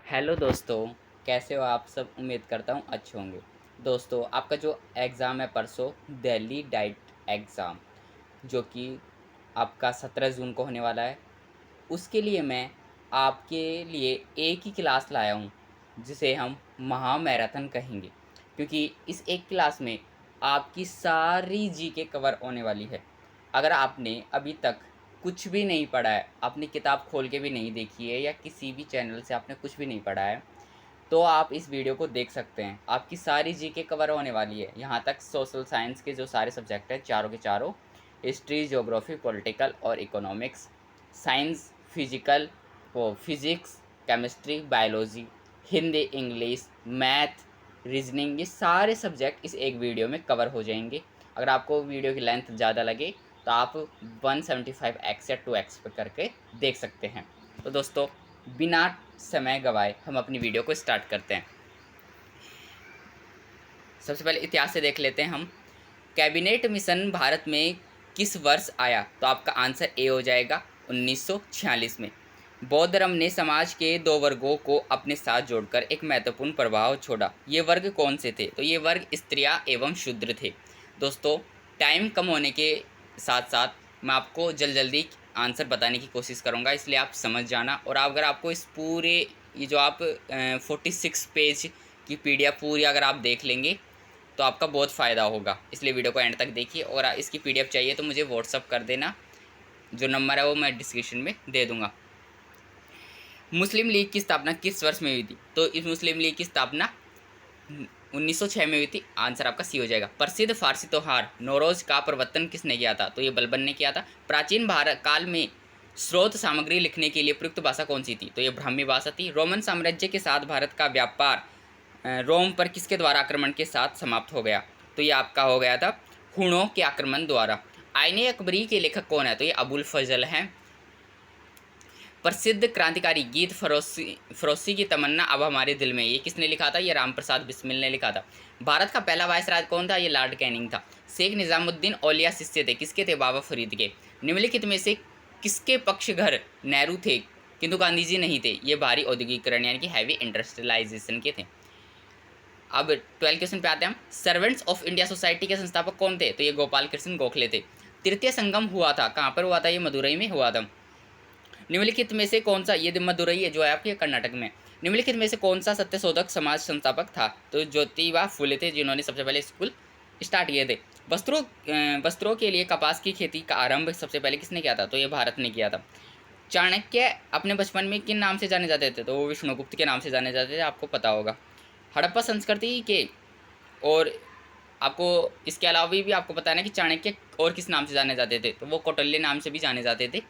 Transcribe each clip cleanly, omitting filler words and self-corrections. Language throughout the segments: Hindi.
हेलो दोस्तों, कैसे हो आप सब। उम्मीद करता हूँ अच्छे होंगे। दोस्तों, आपका जो एग्ज़ाम है परसों, दिल्ली डाइट एग्ज़ाम, जो कि आपका 17 जून को होने वाला है, उसके लिए मैं आपके लिए एक ही क्लास लाया हूँ, जिसे हम महा मैराथन कहेंगे। क्योंकि इस एक क्लास में आपकी सारी जीके कवर होने वाली है। अगर आपने अभी तक कुछ भी नहीं पढ़ा है, आपने किताब खोल के भी नहीं देखी है या किसी भी चैनल से आपने कुछ भी नहीं पढ़ा है, तो आप इस वीडियो को देख सकते हैं। आपकी सारी जीके कवर होने वाली है। यहाँ तक सोशल साइंस के जो सारे सब्जेक्ट हैं, चारों के चारों, हिस्ट्री, ज्योग्राफी, पॉलिटिकल और इकोनॉमिक्स, साइंस, फिजिकल, वो physics, chemistry, biology, Hindi, English, math, reasoning, ये सारे सब्जेक्ट इस एक वीडियो में कवर हो जाएंगे। अगर आपको वीडियो की लेंथ ज़्यादा लगे तो आप 175x या 2x पे करके देख सकते हैं। तो दोस्तों, बिना समय गवाए हम अपनी वीडियो को स्टार्ट करते हैं। सबसे पहले इतिहास से देख लेते हैं हम। कैबिनेट मिशन भारत में किस वर्ष आया? तो आपका आंसर ए हो जाएगा 1946 में। बौद्ध धर्म ने समाज के दो वर्गों को अपने साथ जोड़कर एक महत्वपूर्ण प्रभाव छोड़ा। ये वर्ग कौन से थे? तो ये वर्ग स्त्रियां एवं शूद्र थे। दोस्तों, टाइम कम होने के साथ साथ मैं आपको जल्दी आंसर बताने की कोशिश करूंगा, इसलिए आप समझ जाना। और अगर आपको इस पूरे ये जो आप 46 पेज की पीडीएफ पूरी अगर आप देख लेंगे तो आपका बहुत फ़ायदा होगा, इसलिए वीडियो को एंड तक देखिए। और इसकी पीडीएफ चाहिए तो मुझे व्हाट्सअप कर देना, जो नंबर है वो मैं डिस्क्रिप्शन में दे दूँगा। मुस्लिम लीग की स्थापना किस वर्ष में हुई थी? तो इस मुस्लिम लीग की स्थापना 1906 में हुई थी। आंसर आपका सी हो जाएगा। प्रसिद्ध फारसी त्योहार नौरोज का प्रवर्तन किसने किया था? तो ये बलबन ने किया था। प्राचीन भारत काल में स्रोत सामग्री लिखने के लिए प्रयुक्त भाषा कौन सी थी? तो ये ब्राह्मी भाषा थी। रोमन साम्राज्य के साथ भारत का व्यापार रोम पर किसके द्वारा आक्रमण के साथ समाप्त हो गया? तो ये आपका हो गया था हुणों के आक्रमण द्वारा। आईने अकबरी के लेखक कौन है? तो ये अबुल फजल हैं। प्रसिद्ध क्रांतिकारी गीत फरोसी की तमन्ना अब हमारे दिल में, ये किसने लिखा था? ये रामप्रसाद बिस्मिल ने लिखा था। भारत का पहला वायसराय कौन था? ये लॉर्ड कैनिंग था। शेख निजामुद्दीन औलिया शिष्य थे, किसके थे? बाबा फरीद के। निम्नलिखित में से किसके पक्षधर नेहरू थे किंतु गांधी जी नहीं थे? ये भारी औद्योगिकरण यानी कि हैवी इंडस्ट्रियलाइजेशन के थे। अब 12 क्वेश्चन पे आते हैं हम। सर्वेंट्स ऑफ इंडिया सोसाइटी के संस्थापक कौन थे? तो ये गोपाल कृष्ण गोखले थे। तृतीय संगम हुआ था, कहाँ पर हुआ था? ये मदुरई में हुआ था। निम्नलिखित में से कौन सा, ये मदुरई है जो है आपके कर्नाटक में। निम्नलिखित में से कौन सा सत्यशोधक समाज संस्थापक था? तो ज्योतिबा फुले थे, जिन्होंने सबसे पहले स्कूल स्टार्ट किए थे। वस्त्रों के लिए कपास की खेती का आरंभ सबसे पहले किसने किया था? तो ये भारत ने किया था। चाणक्य अपने बचपन में किन नाम से जाने जाते थे? तो वो विष्णुगुप्त के नाम से जाने जाते थे, आपको पता होगा। हड़प्पा संस्कृति के, और आपको इसके अलावा भी आपको पता है ना कि चाणक्य और किस नाम से जाने जाते थे? तो वो कौटिल्य नाम से भी जाने जाते थे।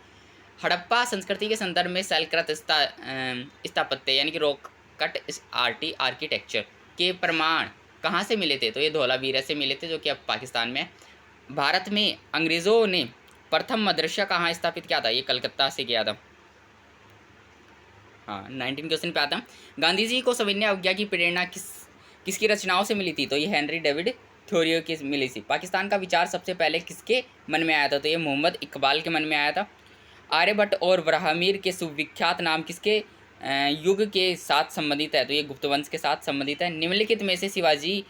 हड़प्पा संस्कृति के संदर्भ में शैलकृत स्थापत्य यानी कि रॉक कट आर्किटेक्चर के प्रमाण कहाँ से मिले थे? तो ये धौलावीरा से मिले थे, जो कि अब पाकिस्तान में है। भारत में अंग्रेज़ों ने प्रथम मदरसा कहाँ स्थापित किया था? ये कलकत्ता से किया था। हाँ, 19 क्वेश्चन पे आता हूँ। गांधी जी को सविनय अवज्ञा की प्रेरणा किसकी रचनाओं से मिली थी? तो ये हेनरी डेविड थ्योरियो की मिली थी। पाकिस्तान का विचार सबसे पहले किसके मन में आया था? तो ये मोहम्मद इकबाल के मन में आया था। आर्यभट्ट और ब्राह्मीर के सुविख्यात नाम किसके युग के साथ संबंधित है? तो ये गुप्त वंश के साथ संबंधित है। निम्नलिखित में से शिवाजी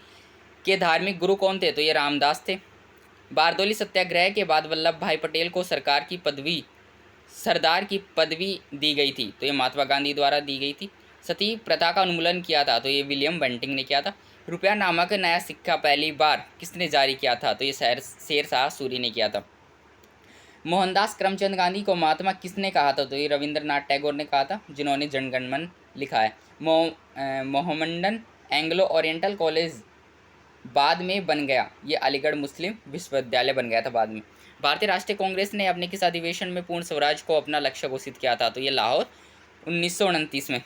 के धार्मिक गुरु कौन थे? तो ये रामदास थे। बारदोली सत्याग्रह के बाद वल्लभ भाई पटेल को सरदार की पदवी दी गई थी। तो ये महात्मा गांधी द्वारा दी गई थी। सती प्रथा का उन्मूलन किया था? तो ये विलियम बेंटिंग ने किया था। रुपया नामक नया सिक्का पहली बार किसने जारी किया था? तो ये शेरशाह सूरी ने किया था। मोहनदास करमचंद गांधी को महात्मा किसने कहा था? तो ये रविंद्रनाथ टैगोर ने कहा था, जिन्होंने जनगणमन लिखा है। मोहम्मडन एंग्लो ओरिएंटल कॉलेज बाद में बन गया, ये अलीगढ़ मुस्लिम विश्वविद्यालय बन गया था बाद में। भारतीय राष्ट्रीय कांग्रेस ने अपने किस अधिवेशन में पूर्ण स्वराज को अपना लक्ष्य घोषित किया था? तो ये लाहौर 1929 में।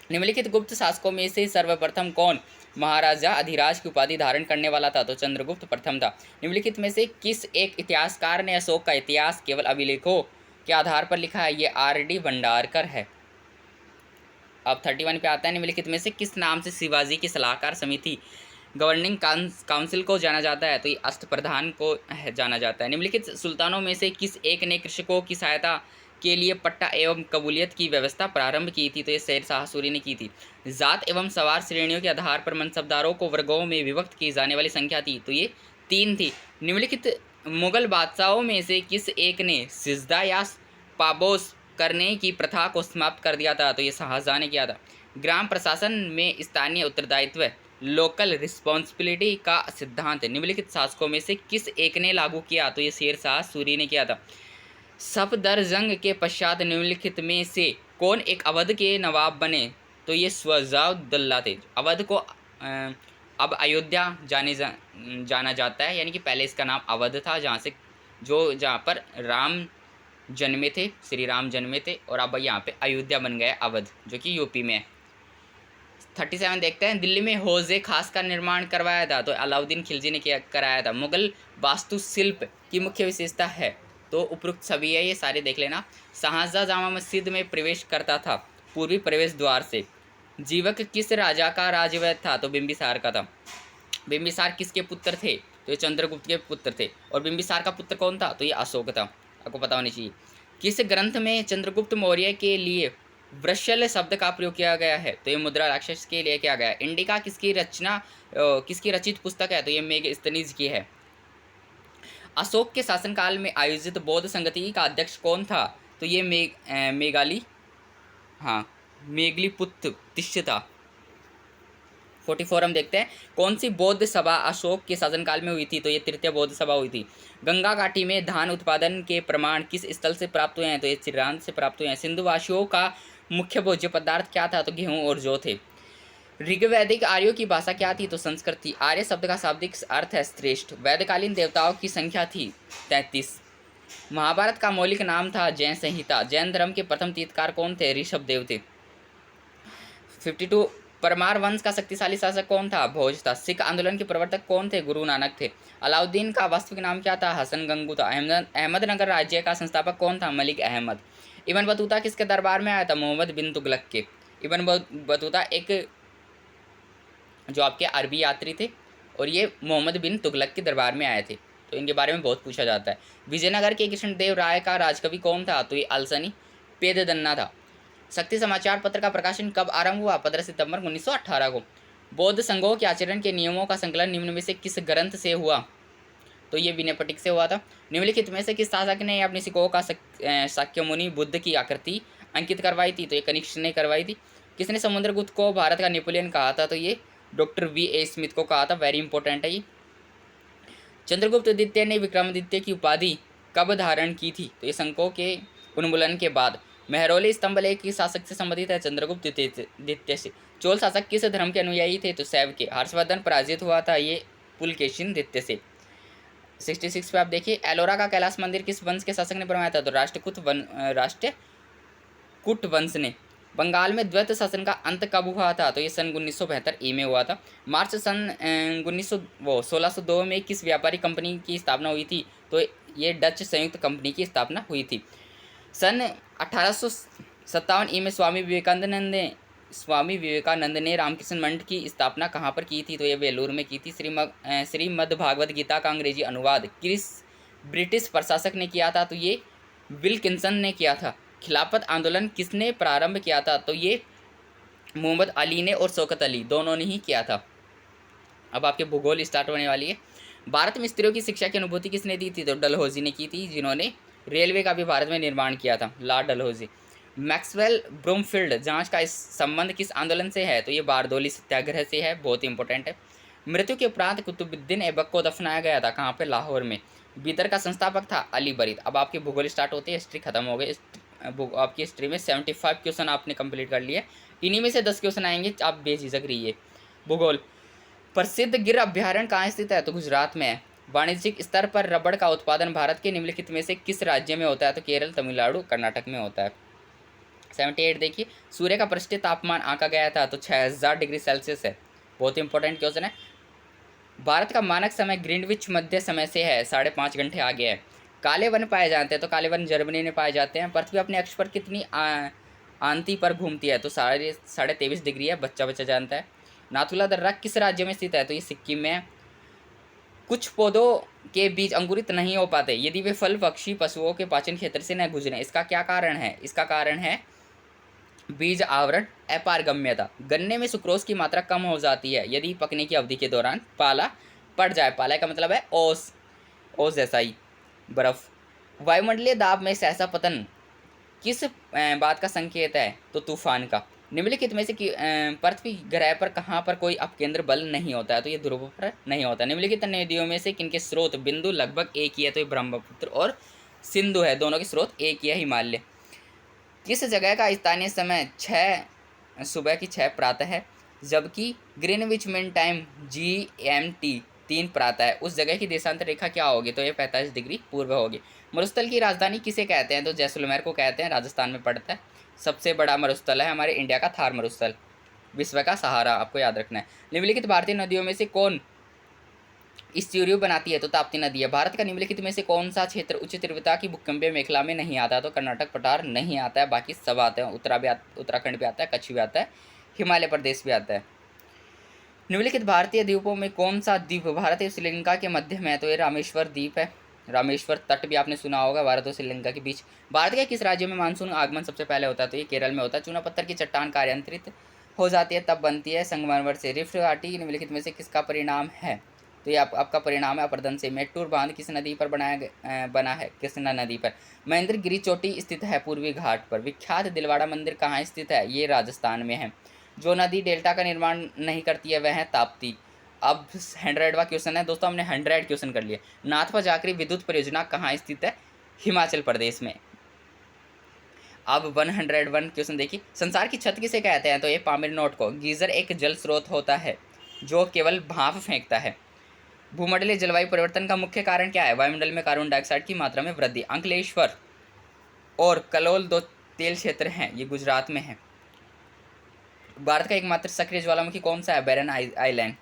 निम्नलिखित गुप्त शासकों में से सर्वप्रथम कौन महाराजा अधिराज की उपाधि धारण करने वाला था? तो चंद्रगुप्त प्रथम था। निम्नलिखित में से किस एक इतिहासकार ने अशोक का इतिहास केवल अभिलेखों के आधार पर लिखा है? ये R.D. भंडारकर है। अब 31 पे आता है। निम्नलिखित में से किस नाम से शिवाजी की सलाहकार समिति गवर्निंग काउंसिल को जाना जाता है? तो ये अष्टप्रधान को जाना जाता है। निम्नलिखित सुल्तानों में से किस एक ने कृषकों की सहायता के लिए पट्टा एवं कबूलियत की व्यवस्था प्रारंभ की थी? तो ये शेर शाह सूरी ने की थी। जात एवं सवार श्रेणियों के आधार पर मनसबदारों को वर्गों में विभक्त की जाने वाली संख्या थी? तो ये 3 थी। निम्नलिखित मुगल बादशाहों में से किस एक ने सिजदा या पापोस करने की प्रथा को समाप्त कर दिया था? तो ये शाहजहां ने किया था। ग्राम प्रशासन में स्थानीय उत्तरदायित्व लोकल रिस्पॉन्सिबिलिटी का सिद्धांत निम्नलिखित शासकों में से किस एक ने लागू किया? तो ये शेर शाह सूरी ने किया था। सफदरजंग के पश्चात निम्नलिखित में से कौन एक अवध के नवाब बने? तो ये शुजाउद्दौला थे। अवध को अब अयोध्या जाना जाता है, यानी कि पहले इसका नाम अवध था, जहाँ पर राम जन्मे थे, श्री राम जन्मे थे, और अब यहाँ पे अयोध्या बन गया अवध, जो कि यूपी में है। 37 देखते हैं। दिल्ली में हौजे खास का निर्माण करवाया था? तो अलाउद्दीन खिलजी ने कराया था। मुगल वास्तुशिल्प की मुख्य विशेषता है? तो उपरोक्त सभी है, ये सारे देख लेना। शाहजहां जामा मस्जिद में प्रवेश करता था पूर्वी प्रवेश द्वार से। जीवक किस राजा का राजवैद था? तो बिंबिसार का था। बिंबिसार किसके पुत्र थे? तो ये चंद्रगुप्त के पुत्र थे। और बिंबिसार का पुत्र कौन था? तो ये अशोक था, आपको पता होनी चाहिए। किस ग्रंथ में चंद्रगुप्त मौर्य के लिए वृषल शब्द का प्रयोग किया गया है? तो ये मुद्रा राक्षस के लिए किया गया है। इंडिका किसकी रचित पुस्तक है? तो ये मेगस्थनीज की है। अशोक के शासनकाल में आयोजित बौद्ध संगति का अध्यक्ष कौन था? तो ये मेघलीपुत्र तिष्य था। 44 हम देखते हैं। कौन सी बौद्ध सभा अशोक के शासनकाल में हुई थी? तो ये तृतीय बौद्ध सभा हुई थी। गंगा घाटी में धान उत्पादन के प्रमाण किस स्थल से प्राप्त हुए हैं? तो ये चिरांद से प्राप्त हुए हैं। सिंधुवासियों का मुख्य भोज्य पदार्थ क्या था? तो गेहूं और जौ थे। ऋग्वैदिक आर्यों की भाषा क्या थी? तो संस्कृत थी। आर्य शब्द का शाब्दिक अर्थ है श्रेष्ठ। वैदिकालीन देवताओं की संख्या थी 33। महाभारत का मौलिक नाम था जैन संहिता। जैन धर्म के प्रथम तीर्थकार कौन थे? ऋषभ देव थे। 52 परमार वंश का शक्तिशाली शासक कौन था? भोज था। सिख आंदोलन के प्रवर्तक कौन थे? गुरु नानक थे। अलाउद्दीन का वास्तविक नाम क्या था? हसन गंगू था। अहमदनगर राज्य का संस्थापक कौन था? मलिक अहमद। इब्न बतूता किसके दरबार में आया था? मोहम्मद बिन तुगलक के। इब्न बतूता एक जो आपके अरबी यात्री थे, और ये मोहम्मद बिन तुगलक के दरबार में आए थे, तो इनके बारे में बहुत पूछा जाता है। विजयनगर के कृष्णदेव राय का राजकवि कौन था? तो ये अलसनी पेददन्ना था। शक्ति समाचार पत्र का प्रकाशन कब आरंभ हुआ? 15 सितंबर 1918 को। बौद्ध संघों के आचरण के नियमों का संकलन निम्न में से किस ग्रंथ से हुआ? तो ये विनयपिटक से हुआ था। निम्नलिखित में से किस शासक ने अपने सिक्कों का शाक्यमुनि बुद्ध की आकृति अंकित करवाई थी? तो ये कनिष्क ने करवाई थी। किसने समुद्रगुप्त को भारत का नेपोलियन कहा था? तो ये डॉक्टर V.A. स्मिथ को कहा था। वेरी इंपॉर्टेंट है ये। चंद्रगुप्त द्वितीय ने विक्रमादित्य की उपाधि कब धारण की थी? तो ये शंकों के उन्मूलन के बाद। मेहरौली स्तंभलेख किस शासक से संबंधित है? चंद्रगुप्त द्वितीय से। चोल शासक किस धर्म के अनुयायी थे? तो शैव के। हर्षवर्धन पराजित हुआ था ये पुलकेशिन द्वितीय से। 66 पे आप देखिए, एलोरा का कैलाश मंदिर किस वंश के शासक ने बनवाया था? तो राष्ट्रकूट वंश ने। बंगाल में द्वैत शासन का अंत कब हुआ था? तो ये सन 1972 ई में हुआ था। मार्च सन 1602 में किस व्यापारी कंपनी की स्थापना हुई थी? तो ये डच संयुक्त कंपनी की स्थापना हुई थी। सन 1857 ई में स्वामी विवेकानंद ने रामकृष्ण मठ की स्थापना कहाँ पर की थी? तो ये वेलूर में की थी। श्रीमद्भागवत गीता का अंग्रेजी अनुवाद किस ब्रिटिश प्रशासक ने किया था? तो ये विल्किंसन ने किया था। खिलाफत आंदोलन किसने प्रारंभ किया था? तो ये मोहम्मद अली ने और शौकत अली दोनों ने ही किया था। अब आपके भूगोल स्टार्ट होने वाली है। भारत में स्त्रियों की शिक्षा की अनुभूति किसने दी थी? तो डलहौजी ने की थी, जिन्होंने रेलवे का भी भारत में निर्माण किया था, लॉर्ड डलहौजी। मैक्सवेल ब्रूमफील्ड जांच का इस संबंध किस आंदोलन से है? तो ये बारदोली सत्याग्रह से है, बहुत इंपॉर्टेंट है। मृत्यु के उपरांत कुतुबुद्दीन ऐबक को दफनाया गया था कहाँ पे? लाहौर में। बीदर का संस्थापक था अली बरीद। अब आपके भूगोल स्टार्ट होते हैं, हिस्ट्री खत्म हो गई। आपकी हिस्ट्री में 75 क्वेश्चन आपने कंप्लीट कर लिए, इन्हीं में से 10 क्वेश्चन आएंगे, आप बेझिझक रहिए। भूगोल। प्रसिद्ध गिर अभ्यारण्य कहाँ स्थित है? तो गुजरात में है। वाणिज्यिक स्तर पर रबड़ का उत्पादन भारत के निम्नलिखित में से किस राज्य में होता है? तो केरल, तमिलनाडु, कर्नाटक में होता है। 78 देखिए, सूर्य का पृष्ठीय तापमान आंका गया था, तो 6000 डिग्री सेल्सियस है, बहुत इंपॉर्टेंट क्वेश्चन है। भारत का मानक समय ग्रीनविच मध्य समय से है 5.5 घंटे आगे है। काले वन पाए जाते हैं, तो काले वन जर्मनी में पाए जाते हैं। पृथ्वी अपने अक्ष पर कितनी आंती पर घूमती है? तो 23.5 डिग्री है, बच्चा जानता है। नाथुला दर्रा किस राज्य में स्थित है? तो ये सिक्किम में है। कुछ पौधों के बीज अंकुरित नहीं हो पाते यदि वे फल, पक्षी, पशुओं के पाचन क्षेत्र से न गुजरें। इसका क्या कारण है? इसका कारण है बीज आवरण अपारगम्यता। गन्ने में सुक्रोज की मात्रा कम हो जाती है यदि पकने की अवधि के दौरान पाला पड़ जाए। पाला का मतलब है ओस, ओस जैसा ही बर्फ। वायुमंडलीय दाब में सहसा पतन किस बात का संकेत है? तो तूफान का। निम्नलिखित में से पृथ्वी ग्रह पर कहाँ पर कोई अपकेंद्र बल नहीं होता है? तो ये ध्रुव पर नहीं होता। निम्नलिखित नदियों में से किनके स्रोत बिंदु लगभग एक ही है? तो ये ब्रह्मपुत्र और सिंधु है, दोनों के स्रोत एक ही है, हिमालय। किस जगह का स्थानीय समय 6 सुबह की 6 प्रातः है जबकि ग्रीनविच मीन टाइम GMT 3 प्रातः है? उस जगह की देशांतर रेखा क्या होगी? तो ये 45 डिग्री पूर्व होगी। मरुस्थल की राजधानी किसे कहते हैं? तो जैसलमेर को कहते हैं, राजस्थान में पड़ता है। सबसे बड़ा मरुस्थल है हमारे इंडिया का थार मरुस्थल, विश्व का सहारा, आपको याद रखना है। निम्नलिखित भारतीय नदियों में से कौन स्टीरियो बनाती है? तो ताप्ती नदी है। भारत का निम्नलिखित में से कौन सा क्षेत्र उच्च तीव्रता की भूकंपीय मेखला में नहीं आता? तो कर्नाटक पठार नहीं आता है, बाकी सब आते हैं। उत्तराखंड भी आता है, कच्छ भी आता है, हिमालय प्रदेश भी आता है। निम्नलिखित भारतीय द्वीपों में कौन सा द्वीप भारत और श्रीलंका के मध्य में है? तो ये रामेश्वर द्वीप है। रामेश्वर तट भी आपने सुना होगा, भारत और श्रीलंका के बीच। भारत के किस राज्य में मानसून आगमन सबसे पहले होता है? तो ये केरल में होता है। चूना पत्थर की चट्टान कार्यांतरित हो जाती है तब बनती है संगमरमर से। रिफ्ट घाटी निम्नलिखित में से किसका परिणाम है? तो ये आपका परिणाम है अपरदन से। मेट्टूर बांध किस नदी पर बना है? कृष्णा नदी पर। महेंद्रगिरी चोटी स्थित है पूर्वी घाट पर। विख्यात दिलवाड़ा मंदिर कहाँ स्थित है? ये राजस्थान में है। जो नदी डेल्टा का निर्माण नहीं करती है वह है ताप्ती। अब 100वां क्वेश्चन है दोस्तों, हमने 100 क्वेश्चन कर लिए। नाथपा जाखरी विद्युत परियोजना कहाँ स्थित है? हिमाचल प्रदेश में। अब 101 क्वेश्चन देखिए, संसार की छत किसे कहते हैं? तो ये पामिर नोट को। गीजर एक जल स्रोत होता है जो केवल भाप फेंकता है। भूमंडलीय जलवायु परिवर्तन का मुख्य कारण क्या है? वायुमंडल में कार्बन डाइऑक्साइड की मात्रा में वृद्धि। अंकलेश्वर और कलोल 2 तेल क्षेत्र हैं, ये गुजरात में है। भारत का एकमात्र सक्रिय ज्वालामुखी कौन सा है? बैरन आइलैंड।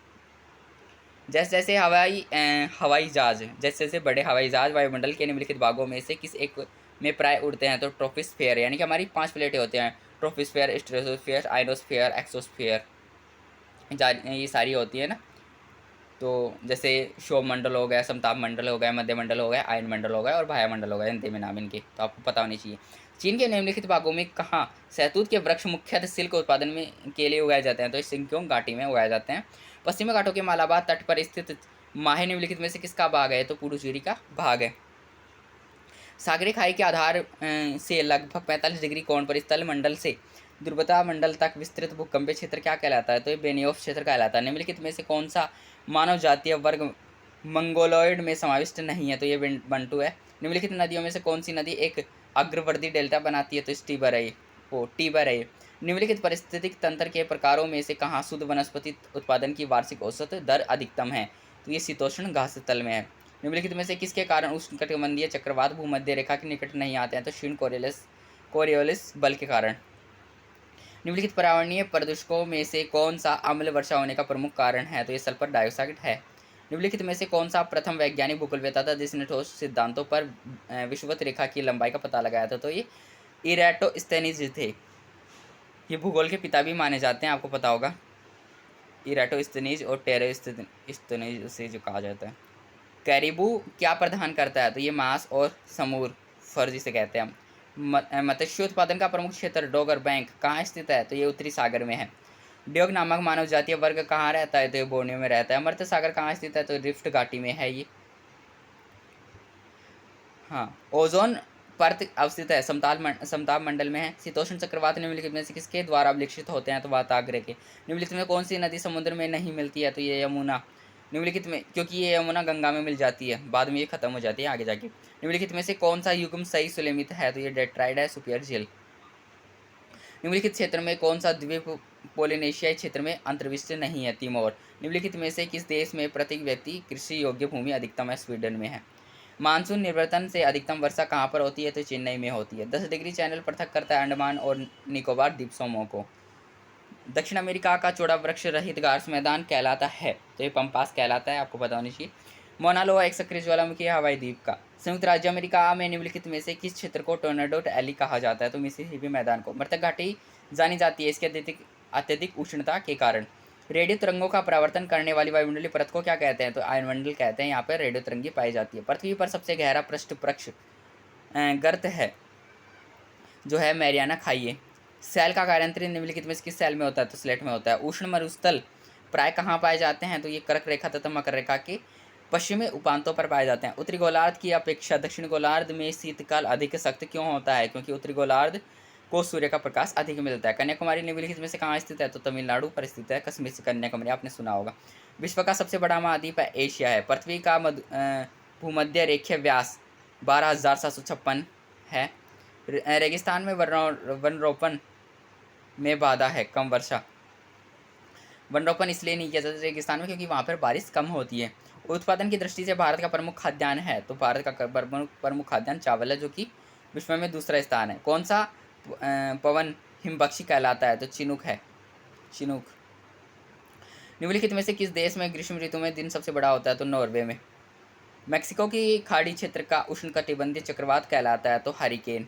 जैसे जैसे हवाई जहाज जैसे जैसे बड़े हवाई जहाज वायुमंडल के निम्नलिखित भागों में से किस एक में प्राय उड़ते हैं? तो ट्रोपोस्फेयर, यानी कि हमारी 5 प्लेटें होती हैं, ट्रोपोस्फेयर, स्ट्रेटोस्फेयर, आइनोस्फेयर, एक्सोस्फेयर, ये सारी होती है ना। तो जैसे शोभ मंडल हो गया, समताप मंडल हो गया, मध्य मंडल हो गया, आयन मंडल हो गया और भाया मंडल हो गया, इन में नाम इनके, तो आपको पता होनी चाहिए। चीन के निम्नलिखित भागों में कहाँ सहतूत के वृक्ष मुख्यतः सिल्क उत्पादन में के लिए उगाए जाते हैं? तो सिंक्योंग घाटी में उगाए जाते हैं। पश्चिमी घाटों के मालाबार तट पर स्थित माहे निम्नलिखित में से किसका भाग है? तो पुडुचेरी का भाग है। सागरी खाई के आधार से लगभग 45 डिग्री कोण पर स्थल मंडल से ध्रुवता मंडल तक विस्तृत भूकंपीय क्षेत्र क्या कहलाता है? तो ये बेनियोफ क्षेत्र कहलाता है। निम्नलिखित में से कौन सा मानव जातीय वर्ग मंगोलॉइड में समाविष्ट नहीं है? तो ये बंटू है। निम्नलिखित नदियों में से कौन सी नदी एक अग्रवर्ती डेल्टा बनाती है? तो टीबर है, वो टीबर है। निम्नलिखित पारिस्थितिक तंत्र के प्रकारों में से कहाँ शुद्ध वनस्पति उत्पादन की वार्षिक औसत दर अधिकतम है? तो ये शीतोष्ण घास तल में है। निम्नलिखित में से किसके कारण उष्णकटिबंधीय चक्रवात भूमध्य रेखा के निकट नहीं आते हैं? तो क्षीण कोरियोलिस बल के कारण। निम्नलिखित पर्यावरणीय प्रदूषकों में से कौन सा अम्ल वर्षा होने का प्रमुख कारण है? तो ये सल्फर डाइऑक्साइड है। निम्नलिखित में से कौन सा प्रथम वैज्ञानिक भूगोलवेत्ता था जिसने ठोस सिद्धांतों पर विषुवत रेखा की लंबाई का पता लगाया था? तो ये इरेटोस्थेनीज थे। ये भूगोल के पिता भी माने जाते हैं, आपको पता होगा। इरेटोस्थेनीज और टेरोस्थेनीज से जो कहा जाता है। कैरिबू क्या प्रदान करता है? तो ये मांस और समूर फर जिसे कहते हैं हम। मत्स्य उत्पादन का प्रमुख क्षेत्र डोगर बैंक कहाँ स्थित है? तो ये उत्तरी सागर में है। ड्योग नामक मानव जातीय वर्ग कहाँ रहता है? तो ये बोर्नियो में रहता है। अमृत सागर कहाँ स्थित है? तो रिफ्ट घाटी में है ये। हाँ, ओजोन परत अवस्थित है, समताप मंडल में है। शीतोष्ण चक्रवात निम्नलिखित में से किसके द्वारा अभिलक्षित होते हैं? तो वाताग्र के। निम्नलिखित में कौन सी नदी समुद्र में नहीं मिलती है? तो ये यमुना। निम्नलिखित में, क्योंकि ये यमुना गंगा में मिल जाती है, बाद में ये खत्म हो जाती है आगे जाके। निम्नलिखित में से कौन सा युग्म सही सुलेमित है? तो ये डेट्राइड है, सुपियर झील। निम्नलिखित क्षेत्र में कौन सा द्वीप पोलिनेशियाई क्षेत्र में अंतर्विष्ट नहीं है? तिमोर। निम्नलिखित में से किस देश में प्रत्येक व्यक्ति कृषि योग्य भूमि अधिकतम है? स्वीडन में है। मानसून निवर्तन से अधिकतम वर्षा कहाँ पर होती है? तो चेन्नई में होती है। 10 डिग्री चैनल पृथक करता है अंडमान और निकोबार द्वीप समूह को। दक्षिण अमेरिका का चौड़ा वृक्ष रहित घास मैदान कहलाता है? तो ये पम्पास कहलाता है, आपको पता होनी चाहिए। मोना लोआ एक सक्रिय ज्वालामुखी है हवाई द्वीप का। संयुक्त राज्य अमेरिका में निम्नलिखित में से किस क्षेत्र को टोर्नेडो एली कहा जाता है? तो मिसिसिपी मैदान को। मृतक घाटी जानी जाती है इसके अत्यधिक उष्णता के कारण। रेडियो तरंगों का परावर्तन करने वाली वायुमंडलीय परत को क्या कहते हैं? तो आयनमंडल कहते हैं। यहाँ पर रेडियो तरंगी पाई जाती है। पृथ्वी पर सबसे गहरा पृष्ठ प्रक्ष गर्त है जो है मैरियाना खाई है। सेल का कार्यांतरण निम्नलिखित में किस सेल में होता है? तो स्लेट में होता है। उष्ण मरुस्थल प्राय कहाँ पाए जाते हैं? तो ये कर्क रेखा तथा मकर रेखा के पश्चिमी उपांतों पर पाए जाते हैं। उत्तरी गोलार्ध की अपेक्षा दक्षिण गोलार्ध में शीतकाल अधिक सख्त क्यों होता है? क्योंकि उत्तरी गोलार्ध को सूर्य का प्रकाश अधिक मिलता है। कन्याकुमारी निम्नलिखित में से कहाँ स्थित है? तो तमिलनाडु पर स्थित है। कश्मीर से कन्याकुमारी आपने सुना होगा। विश्व का सबसे बड़ा महाद्वीप है एशिया है। पृथ्वी का भूमध्य रेखीय व्यास 12,756 है। रेगिस्तान में वनरोपण में बाधा है, कम वर्षा। वनरोपण इसलिए नहीं किया जाता रेगिस्तान में क्योंकि वहाँ पर बारिश कम होती है। उत्पादन की दृष्टि से भारत का प्रमुख खाद्यान्न है, तो भारत का प्रमुख खाद्यान्न चावल है, जो कि विश्व में दूसरा स्थान है। कौन सा पवन हिमपक्षी कहलाता है? तो चिनूक है, चिनूक। निम्नलिखित में से किस देश में ग्रीष्म ऋतु में दिन सबसे बड़ा होता है? तो नॉर्वे में। मैक्सिको की खाड़ी क्षेत्र का उष्णकटिबंधीय चक्रवात कहलाता है? तो हरिकेन।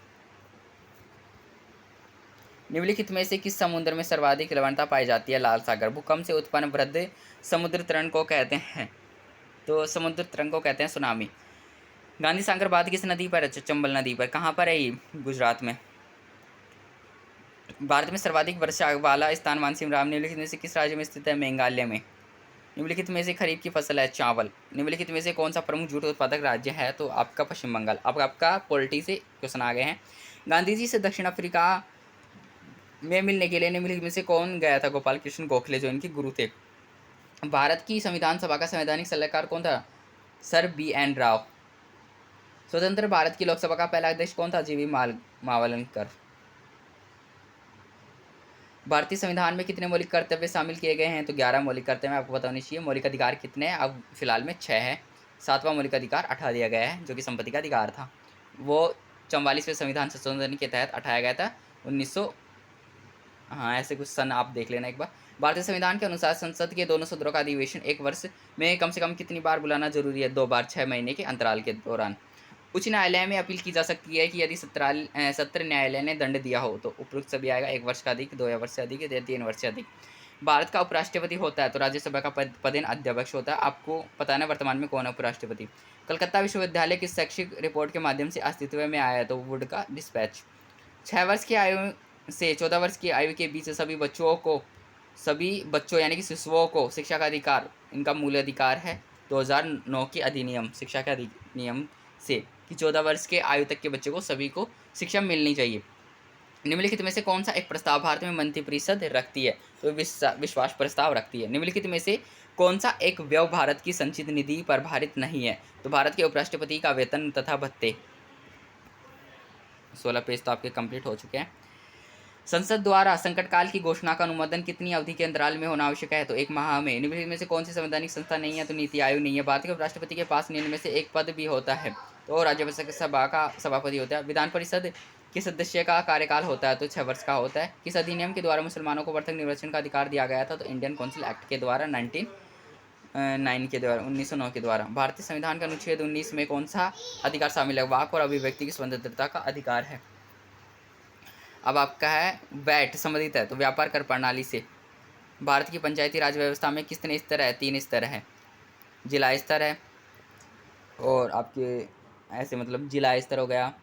निम्नलिखित में से किस समुद्र में सर्वाधिक लवणता पाई जाती है? लाल सागर। भूकंप से उत्पन्न वृद्ध समुद्र तरंग को कहते हैं? तो समुद्र तरंग को कहते हैं सुनामी। गांधी सागर बांध किस नदी पर है? चंबल नदी पर। कहाँ पर है ये? गुजरात में। भारत में सर्वाधिक वर्षा वाला स्थान मानसिम राम निम्नलिखित में से किस राज्य में स्थित है? मेघालय में। निम्नलिखित में से खरीफ की फसल है चावल। निम्नलिखित में से कौन सा प्रमुख जूट उत्पादक राज्य है? तो आपका पश्चिम बंगाल। अब आपका पॉलिटी से क्वेश्चन आ गए हैं। गांधी जी से दक्षिण अफ्रीका में मिलने के लिए निम्नलिखित में से कौन गया था? गोपाल कृष्ण गोखले, जो इनके गुरु थे। भारत की संविधान सभा का संवैधानिक सलाहकार कौन था? Sir BN Rao. स्वतंत्र भारत की लोकसभा का पहला अध्यक्ष कौन था? GV मावलंकर। भारतीय संविधान में कितने मौलिक कर्तव्य शामिल किए गए हैं? तो 11 मौलिक कर्तव्य आपको पता होनी चाहिए। मौलिक अधिकार कितने हैं? अब फिलहाल में 6 है। 7वां मौलिक अधिकार हटा दिया गया है, जो कि संपत्ति का अधिकार था। वो 44वें संविधान संशोधन के तहत हटाया गया था 1900, हाँ ऐसे कुछ सन आप देख लेना एक बार। भारतीय संविधान के अनुसार संसद के दोनों सदनों का अधिवेशन एक वर्ष में कम से कम कितनी बार बुलाना जरूरी है? 2 बार, 6 महीने के अंतराल के दौरान। उच्च न्यायालय में अपील की जा सकती है कि यदि सत्र न्यायालय ने दंड दिया हो तो उपयुक्त सभी आएगा 1 वर्ष का अधिक, 2 वर्ष से अधिक या 3 वर्ष से अधिक। भारत का उपराष्ट्रपति होता है, तो राज्यसभा का पदेन अध्यक्ष होता है। आपको पता है ना वर्तमान में कौन है उपराष्ट्रपति? कलकत्ता विश्वविद्यालय की शैक्षिक रिपोर्ट के माध्यम से अस्तित्व में आया है? तो वुड का डिस्पैच। 6 वर्ष की आयु से 14 वर्ष की आयु के बीच सभी बच्चों यानी कि शिशुओं को शिक्षा का अधिकार, इनका मूल अधिकार है 2009 के अधिनियम, शिक्षा के अधिनियम से, कि 14 वर्ष के आयु तक के बच्चों को सभी को शिक्षा मिलनी चाहिए। निम्नलिखित में से कौन सा एक प्रस्ताव भारत में मंत्रिपरिषद रखती है? तो विश्वास प्रस्ताव रखती है। निम्नलिखित में से कौन सा एक व्यय भारत की संचित निधि पर भारित नहीं है? तो भारत के उपराष्ट्रपति का वेतन तथा भत्ते। 16 पेज तो आपके कंप्लीट हो चुके हैं। संसद द्वारा संकट काल की घोषणा का अनुमोदन कितनी अवधि के अंतराल में होना आवश्यक है? तो 1 माह में। निम्नलिखित में से कौन सी संवैधानिक संस्था नहीं है? तो नीति आयोग नहीं है। भारत के उपराष्ट्रपति के पास निम्न में से एक पद भी होता है, तो राज्यसभा का सभापति होता है। विधान परिषद के सदस्य का कार्यकाल होता है, तो 6 वर्ष का होता है। किस अधिनियम के द्वारा मुसलमानों को पृथक निर्वाचन का अधिकार दिया गया था? तो इंडियन काउंसिल एक्ट के द्वारा 1909 के द्वारा। भारतीय संविधान का अनुच्छेद 19 में कौन सा अधिकार शामिल है? वाक और अभिव्यक्ति की स्वतंत्रता का अधिकार है। अब आपका है वैट संबंधित है, तो व्यापार कर प्रणाली से। भारत की पंचायती राज व्यवस्था में कितने स्तर है? 3 स्तर है। जिला स्तर है, और आपके ऐसे मतलब जिला स्तर हो गया,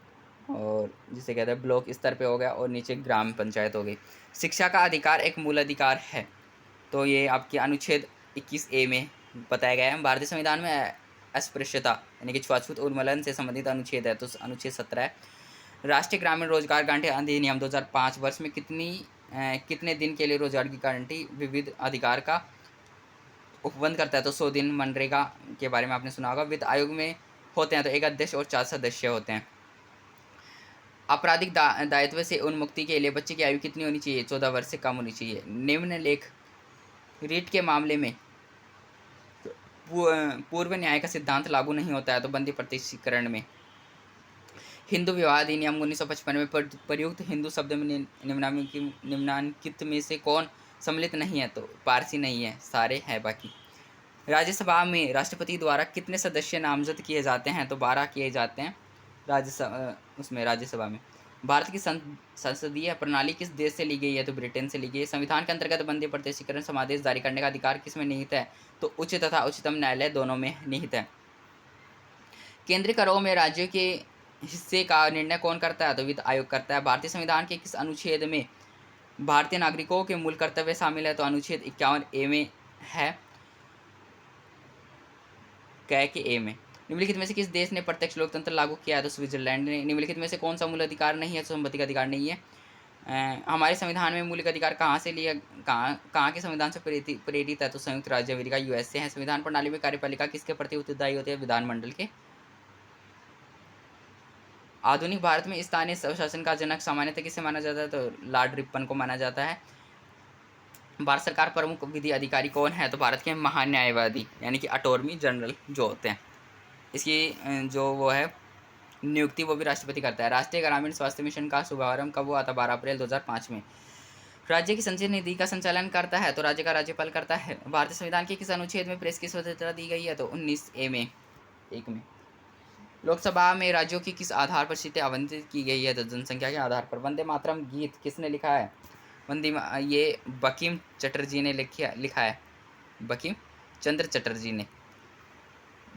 और जिसे कहते हैं ब्लॉक स्तर पे हो गया, और नीचे ग्राम पंचायत हो गई। शिक्षा का अधिकार एक मूल अधिकार है, तो ये आपके अनुच्छेद 21A में बताया गया है। भारतीय संविधान में अस्पृश्यता यानी कि छुआछूत उन्मूलन से संबंधित अनुच्छेद है, तो अनुच्छेद 17 है। राष्ट्रीय ग्रामीण रोजगार गारंटी अधिनियम 2005 वर्ष में कितने दिन के लिए रोजगार की गारंटी विविध अधिकार का उपबंध करता है? तो 100 दिन। मनरेगा के बारे में आपने सुना होगा। वित्त आयोग में होते हैं तो 1 अध्यक्ष और 4 सदस्य होते हैं। आपराधिक दायित्व से उन्मुक्ति के लिए बच्चे की आयु कितनी होनी चाहिए? 14 वर्ष से कम होनी चाहिए। निम्नलेख रीट के मामले में पूर्व न्याय का सिद्धांत लागू नहीं होता है, तो बंदी प्रतिष्ठीकरण में। हिंदू विवाह अधिनियम 1955 में प्रयुक्त हिंदू शब्द में निम्नांकित में से कौन सम्मिलित नहीं है? तो पारसी नहीं है, सारे हैं बाकी। राज्यसभा में राष्ट्रपति द्वारा कितने सदस्य नामजद किए जाते हैं? तो 12 किए जाते हैं राज्यसभा में। भारत की संसदीय प्रणाली किस देश से ली गई है? तो ब्रिटेन से ली गई है। संविधान के अंतर्गत बंदे प्रदेशीकरण समादेश जारी करने का अधिकार किसमें निहित है? तो उच्च तथा उच्चतम न्यायालय दोनों में निहित है। केंद्रीय करों में राज्यों के हिस्से का निर्णय कौन करता है? तो वित्त आयोग करता है। भारतीय संविधान के किस अनुच्छेद में भारतीय नागरिकों के मूल कर्तव्य शामिल है? तो अनुच्छेद 51A में है, कै के ए में। निम्नलिखित में से किस देश ने प्रत्यक्ष लोकतंत्र लागू किया है? तो स्विट्जरलैंड ने। निम्नलिखित में से कौन सा मूल अधिकार नहीं है? तो संपत्ति का अधिकार नहीं है। हमारे संविधान में मौलिक अधिकार कहाँ से लिया, कहाँ के संविधान से प्रेरित है? तो संयुक्त राज्य अमेरिका यूएसए है। संविधान प्रणाली में कार्यपालिका किसके प्रति उत्तरदायी होती है? विधानमंडल के। आधुनिक भारत में स्थानीय स्वशासन का जनक सामान्यतः किसे माना जाता है? तो लॉर्ड रिपन को माना जाता है। भारत सरकार प्रमुख विधि अधिकारी कौन है? तो भारत के महान्यायवादी यानी कि अटॉर्नी जनरल जो होते हैं। इसकी जो वो है नियुक्ति वो भी राष्ट्रपति करता है। राष्ट्रीय ग्रामीण स्वास्थ्य मिशन का शुभारंभ कब हुआ था? 12 अप्रैल 2005 में। राज्य की संचय निधि का संचालन करता है? तो राज्य का राज्यपाल करता है। भारतीय संविधान के किस अनुच्छेद में प्रेस की स्वतंत्रता दी गई है? तो 19A में, 1 में। लोकसभा में राज्यों की किस आधार पर सीटें आवंटित की गई है? तो जनसंख्या के आधार पर। वंदे मातरम गीत किसने लिखा है? ये बंकिम चटर्जी ने लिखा है, बंकिम चंद्र चटर्जी ने,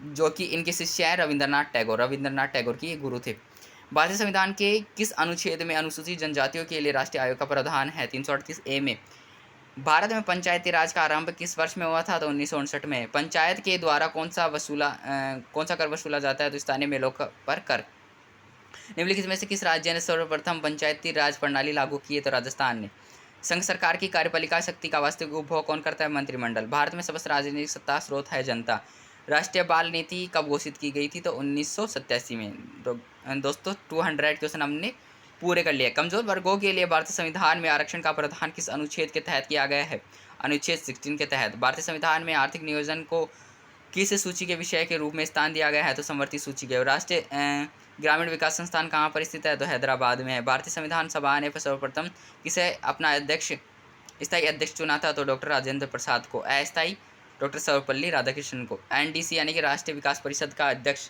जो कि इनके शिष्य हैं रविंद्रनाथ टैगोर की गुरु थे। भारतीय संविधान के किस अनुच्छेद में अनुसूचित जनजातियों के लिए राष्ट्रीय आयोग का प्रावधान है? 338A में। भारत में पंचायती राज का आरंभ किस वर्ष में हुआ था? तो 1959 में। पंचायत के द्वारा कौन सा कर वसूला जाता है? तो स्थानीय मेलों पर कर। निम्नलिखित में से किस राज्य ने सर्वप्रथम पंचायती राज प्रणाली लागू की है? तो राजस्थान ने। संघ सरकार की कार्यपालिका शक्ति का वास्तविक उपभोग कौन करता है? मंत्रिमंडल। भारत में सबसे राजनीतिक सत्ता स्रोत है जनता। राष्ट्रीय बाल नीति कब घोषित की गई थी? तो 1987 में। तो दोस्तों 200 क्वेश्चन हमने पूरे कर लिए। कमजोर वर्गों के लिए भारतीय संविधान में आरक्षण का प्रावधान किस अनुच्छेद के तहत किया गया है? अनुच्छेद 16 के तहत। भारतीय संविधान में आर्थिक नियोजन को किस सूची के विषय के रूप में स्थान दिया गया है? तो समवर्ती सूची के। राष्ट्रीय ग्रामीण विकास संस्थान कहाँ पर स्थित है? तो हैदराबाद में है। भारतीय संविधान सभा ने सर्वप्रथम किसे अपना स्थायी अध्यक्ष चुना था? तो डॉक्टर राजेंद्र प्रसाद को। अस्थायी डॉक्टर सर्वपल्ली राधाकृष्णन को। एनडीसी यानी कि राष्ट्रीय विकास परिषद का अध्यक्ष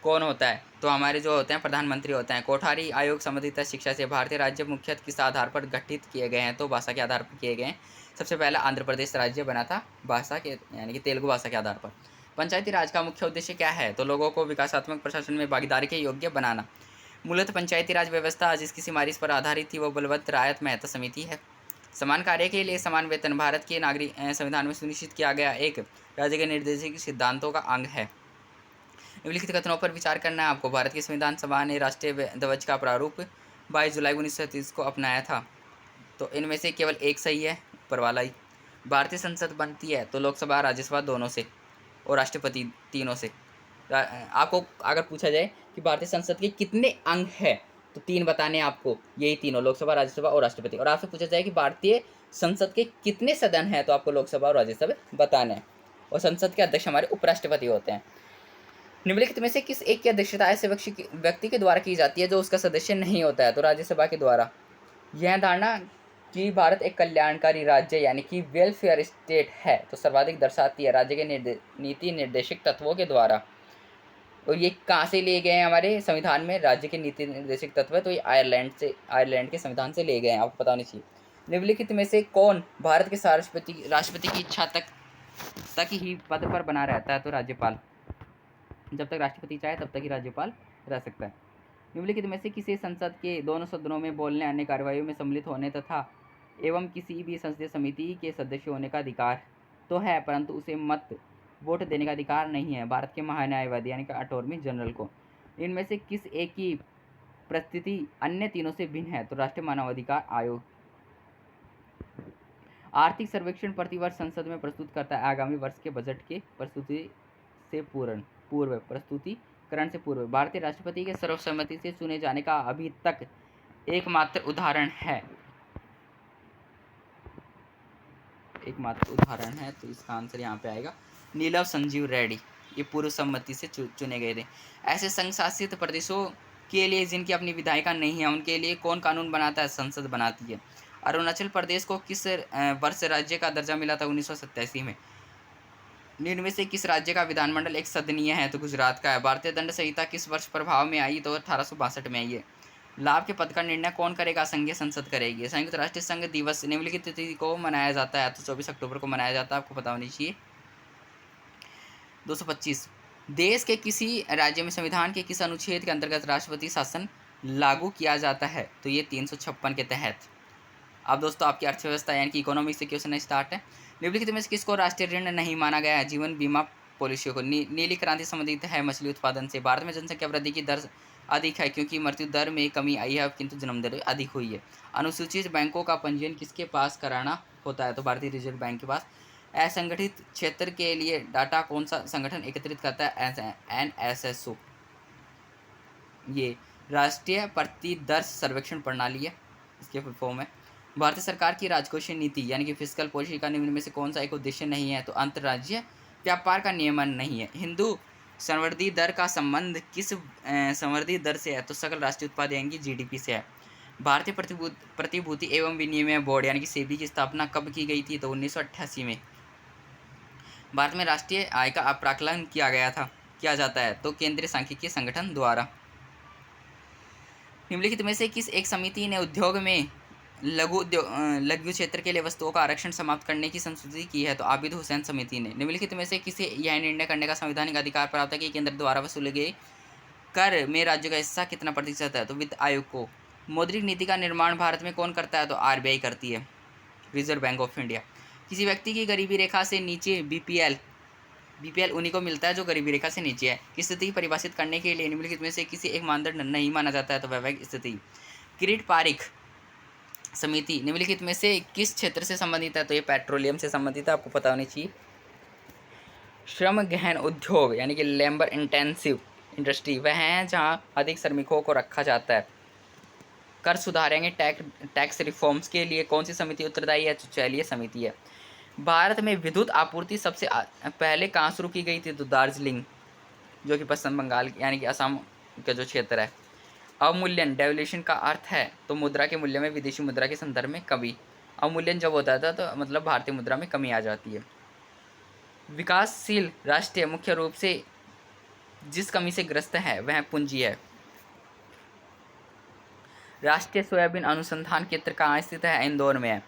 कौन होता है? तो हमारे जो होते हैं प्रधानमंत्री होते हैं। कोठारी आयोग संबंधित शिक्षा से भारतीय राज्य मुख्यतः किस आधार पर गठित किए गए हैं? तो भाषा के आधार पर किए गए हैं। सबसे पहला आंध्र प्रदेश राज्य बना था भाषा के यानी कि तेलुगु भाषा के आधार पर। पंचायती राज का मुख्य उद्देश्य क्या है? तो लोगों को विकासात्मक प्रशासन में भागीदारी के योग्य बनाना। मूलतः पंचायती राज व्यवस्था जिसकी सिमारिश पर आधारित थी वो बलवंत रायत मेहता समिति है। समान कार्य के लिए समान वेतन भारत के नागरिक संविधान में सुनिश्चित किया गया एक राज्य के निर्देशित सिद्धांतों का अंग है। निम्नलिखित कथनों पर विचार करना है आपको। भारत की संविधान सभा ने राष्ट्रीय ध्वज का प्रारूप 22 जुलाई 1937 को अपनाया था। तो इनमें से केवल एक सही है, ऊपर वाला ही। भारतीय संसद बनती है तो लोकसभा राज्यसभा दोनों से और राष्ट्रपति तीनों से। आपको अगर पूछा जाए कि भारतीय संसद के कितने अंग हैं तो 3 बताने आपको, यही तीनों, लोकसभा राज्यसभा और राष्ट्रपति। और आपसे पूछा जाए कि भारतीय संसद के कितने सदन हैं तो आपको लोकसभा और राज्यसभा बताना है। और संसद के अध्यक्ष हमारे उपराष्ट्रपति होते हैं। निम्नलिखित में से किस एक की अध्यक्षता ऐसे व्यक्ति के द्वारा की जाती है जो उसका सदस्य नहीं होता है? तो राज्यसभा के द्वारा। यह धारणा कि भारत एक कल्याणकारी राज्य यानी कि वेलफेयर स्टेट है तो सर्वाधिक दर्शाती है राज्य के नीति निर्देशक तत्वों के द्वारा। और ये कहाँ से लिए गए हैं? हमारे संविधान में राज्य के नीति निर्देशक तत्व है तो ये आयरलैंड के संविधान से लिए गए हैं, आपको पता होनी चाहिए। निम्नलिखित में से कौन भारत के राष्ट्रपति की इच्छा तक ही पद पर बना रहता है? तो राज्यपाल। जब तक राष्ट्रपति चाहे तब तक ही राज्यपाल रह सकता है। निम्नलिखित में से किसी संसद के दोनों सदनों में बोलने अन्य कार्यवाहियों में सम्मिलित होने तथा एवं किसी भी संसदीय समिति के सदस्य होने का अधिकार तो है परंतु उसे मत वोट देने का अधिकार नहीं है? भारत के महान्यायवादी यानी कि अटॉर्नी जनरल को। इनमें से किस एक की परिस्थिति अन्य तीनों से भिन्न है? तो राष्ट्रीय मानवाधिकार आयोग। आर्थिक सर्वेक्षण प्रतिवर्ष संसद में प्रस्तुत करता है आगामी वर्ष के बजट के प्रस्तुतिकरण से पूर्व भारतीय राष्ट्रपति के सर्वसम्मति से चुने जाने का अभी तक एकमात्र उदाहरण है तो इसका आंसर यहाँ पे आएगा नीलम संजीव रेड्डी। ये पूर्व सम्मति से चुने गए थे। ऐसे संघ शासित प्रदेशों के लिए जिनकी अपनी विधायिका नहीं है उनके लिए कौन कानून बनाता है? संसद बनाती है। अरुणाचल प्रदेश को किस वर्ष राज्य का दर्जा मिला था? 1987 में। निम्न में से किस राज्य का विधानमंडल एक सदनीय है? तो गुजरात का है। भारतीय दंड संहिता किस वर्ष प्रभाव में आई? तो 1862 में आई है। लाभ के पद का निर्णय कौन करेगा? संघीय संसद करेगी। संयुक्त राष्ट्र संघ दिवस निम्नलिखित तिथि को मनाया जाता है? तो 24 अक्टूबर को मनाया जाता है, आपको पता होनी चाहिए। 225 देश के किसी राज्य में संविधान के किस अनुच्छेद के अंतर्गत राष्ट्रपति शासन लागू किया जाता है? तो ये 356 के तहत। अब दोस्तों आपकी अर्थव्यवस्था यानी कि इकोनॉमिक्स से क्वेश्चन स्टार्ट है। निम्नलिखित में से किसको राष्ट्रीय ऋण नहीं माना गया है? जीवन बीमा पॉलिसियों को। नीली क्रांति संबंधित है मछली उत्पादन से। भारत में जनसंख्या वृद्धि की दर अधिक है क्योंकि मृत्यु दर में कमी आई है, किंतु जन्म दर अधिक हुई है। अनुसूचित बैंकों का पंजीयन किसके पास कराना होता है? तो भारतीय रिजर्व बैंक के पास। असंगठित क्षेत्र के लिए डाटा कौन सा संगठन एकत्रित करता है? NSSO। ये राष्ट्रीय प्रतिदर्श सर्वेक्षण प्रणाली है, इसके फुल फॉर्म है। भारतीय सरकार की राजकोषीय नीति यानी कि फिस्कल पॉलिसी का निम्न में से कौन सा एक उद्देश्य नहीं है? तो अंतर्राज्यीय व्यापार का नियमन नहीं है। हिंदू संवर्धी दर का संबंध किस संवर्धी दर से है? तो सकल राष्ट्रीय उत्पाद यानी कि GDP से है। भारतीय प्रतिभूति एवं विनिमय बोर्ड यानी कि सेबी की स्थापना कब की गई थी? तो 1988 में। भारत में राष्ट्रीय आय का प्राकलन किया जाता है तो केंद्रीय सांख्यिकीय संगठन द्वारा। निम्नलिखित में से किस एक समिति ने उद्योग में लघु क्षेत्र के लिए वस्तुओं का आरक्षण समाप्त करने की संस्तुति की है? तो आबिद हुसैन समिति ने। निम्नलिखित में से किसे यह निर्णय करने का संवैधानिक अधिकार प्राप्त है कि केंद्र द्वारा वसूले गए कर में राज्यों का हिस्सा कितना प्रतिशत है? तो वित्त आयोग को। मौद्रिक नीति का निर्माण भारत में कौन करता है? तो RBI करती है, रिजर्व बैंक ऑफ इंडिया। किसी व्यक्ति की गरीबी रेखा से नीचे BPL उन्हीं को मिलता है जो गरीबी रेखा से नीचे है। किस स्थिति की परिभाषित करने के लिए निम्नलिखित में से किसी एक मानदंड नहीं माना जाता है? तो वैवाहिक स्थिति। किरीट पारिख समिति निम्नलिखित में से किस क्षेत्र से संबंधित है? तो ये पेट्रोलियम से संबंधित है, आपको पता होनी चाहिए। श्रम गहन उद्योग यानी कि लेबर इंटेंसिव इंडस्ट्री वह है जहाँ अधिक श्रमिकों को रखा जाता है। कर सुधारेंगे टैक्स रिफॉर्म्स के लिए कौन सी समिति उत्तरदायी है? तो चलिए समिति है। भारत में विद्युत आपूर्ति सबसे पहले कहाँ शुरू की गई थी? तो दार्जिलिंग, जो कि पश्चिम बंगाल यानी कि असम का जो क्षेत्र है। अवमूल्यन डेवल्यूशन का अर्थ है तो मुद्रा के मूल्य में विदेशी मुद्रा के संदर्भ में कमी। अवमूल्यन जब होता था तो मतलब भारतीय मुद्रा में कमी आ जाती है। विकासशील राष्ट्र मुख्य रूप से जिस कमी से ग्रस्त है वह पूंजी है। राष्ट्रीय सोयाबीन अनुसंधान केंद्र कहाँ स्थित है? इंदौर में है।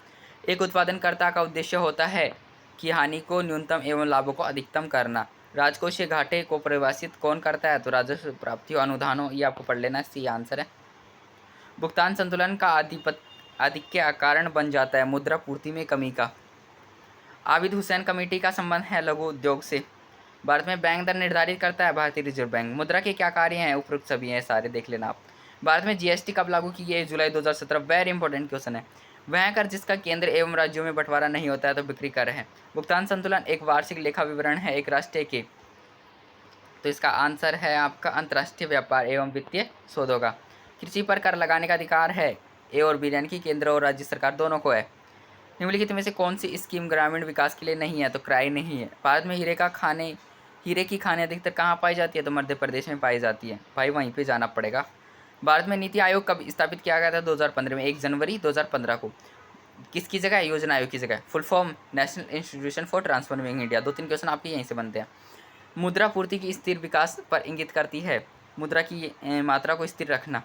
एक उत्पादनकर्ता का उद्देश्य होता है कि हानि को न्यूनतम एवं लाभों को अधिकतम करना। राजकोषीय घाटे को परिभाषित कौन करता है? तो राजस्व प्राप्तियों अनुदानों, ये आपको पढ़ लेना, सी आंसर है। भुगतान संतुलन का आधिक्य कारण बन जाता है मुद्रा पूर्ति में कमी का। आबिद हुसैन कमेटी का संबंध है लघु उद्योग से। भारत में बैंक दर निर्धारित करता है भारतीय रिजर्व बैंक। मुद्रा के क्या कार्य हैं? उपरोक्त सभी हैं, सारे देख लेना आप। भारत में GST कब लागू की गई? जुलाई 2017। वेरी इंपॉर्टेंट क्वेश्चन है। वह कर जिसका केंद्र एवं राज्यों में बंटवारा नहीं होता है? तो बिक्री कर है। भुगतान संतुलन एक वार्षिक लेखा विवरण है एक राष्ट्र के, तो इसका आंसर है आपका अंतर्राष्ट्रीय व्यापार एवं वित्तीय सौदों का। कृषि पर कर लगाने का अधिकार है A और B यानी कि केंद्र और राज्य सरकार दोनों को है। निम्नलिखित में से कौन सी स्कीम ग्रामीण विकास के लिए नहीं है? तो क्राई नहीं है। भारत में हीरे की खानें अधिकतर कहाँ पाई जाती है? तो मध्य प्रदेश में पाई जाती है, भाई वहीं पे जाना पड़ेगा। भारत में नीति आयोग कब स्थापित किया गया था? 2015 में, 1 जनवरी 2015 को। किसकी जगह? योजना आयोग की जगह। Full form national institution for transforming India. 2-3 question आपके यहीं से बनते हैं। मुद्रा पूर्ति की स्थिर विकास पर इंगित करती है। मुद्रा की मात्रा को स्थिर रखना।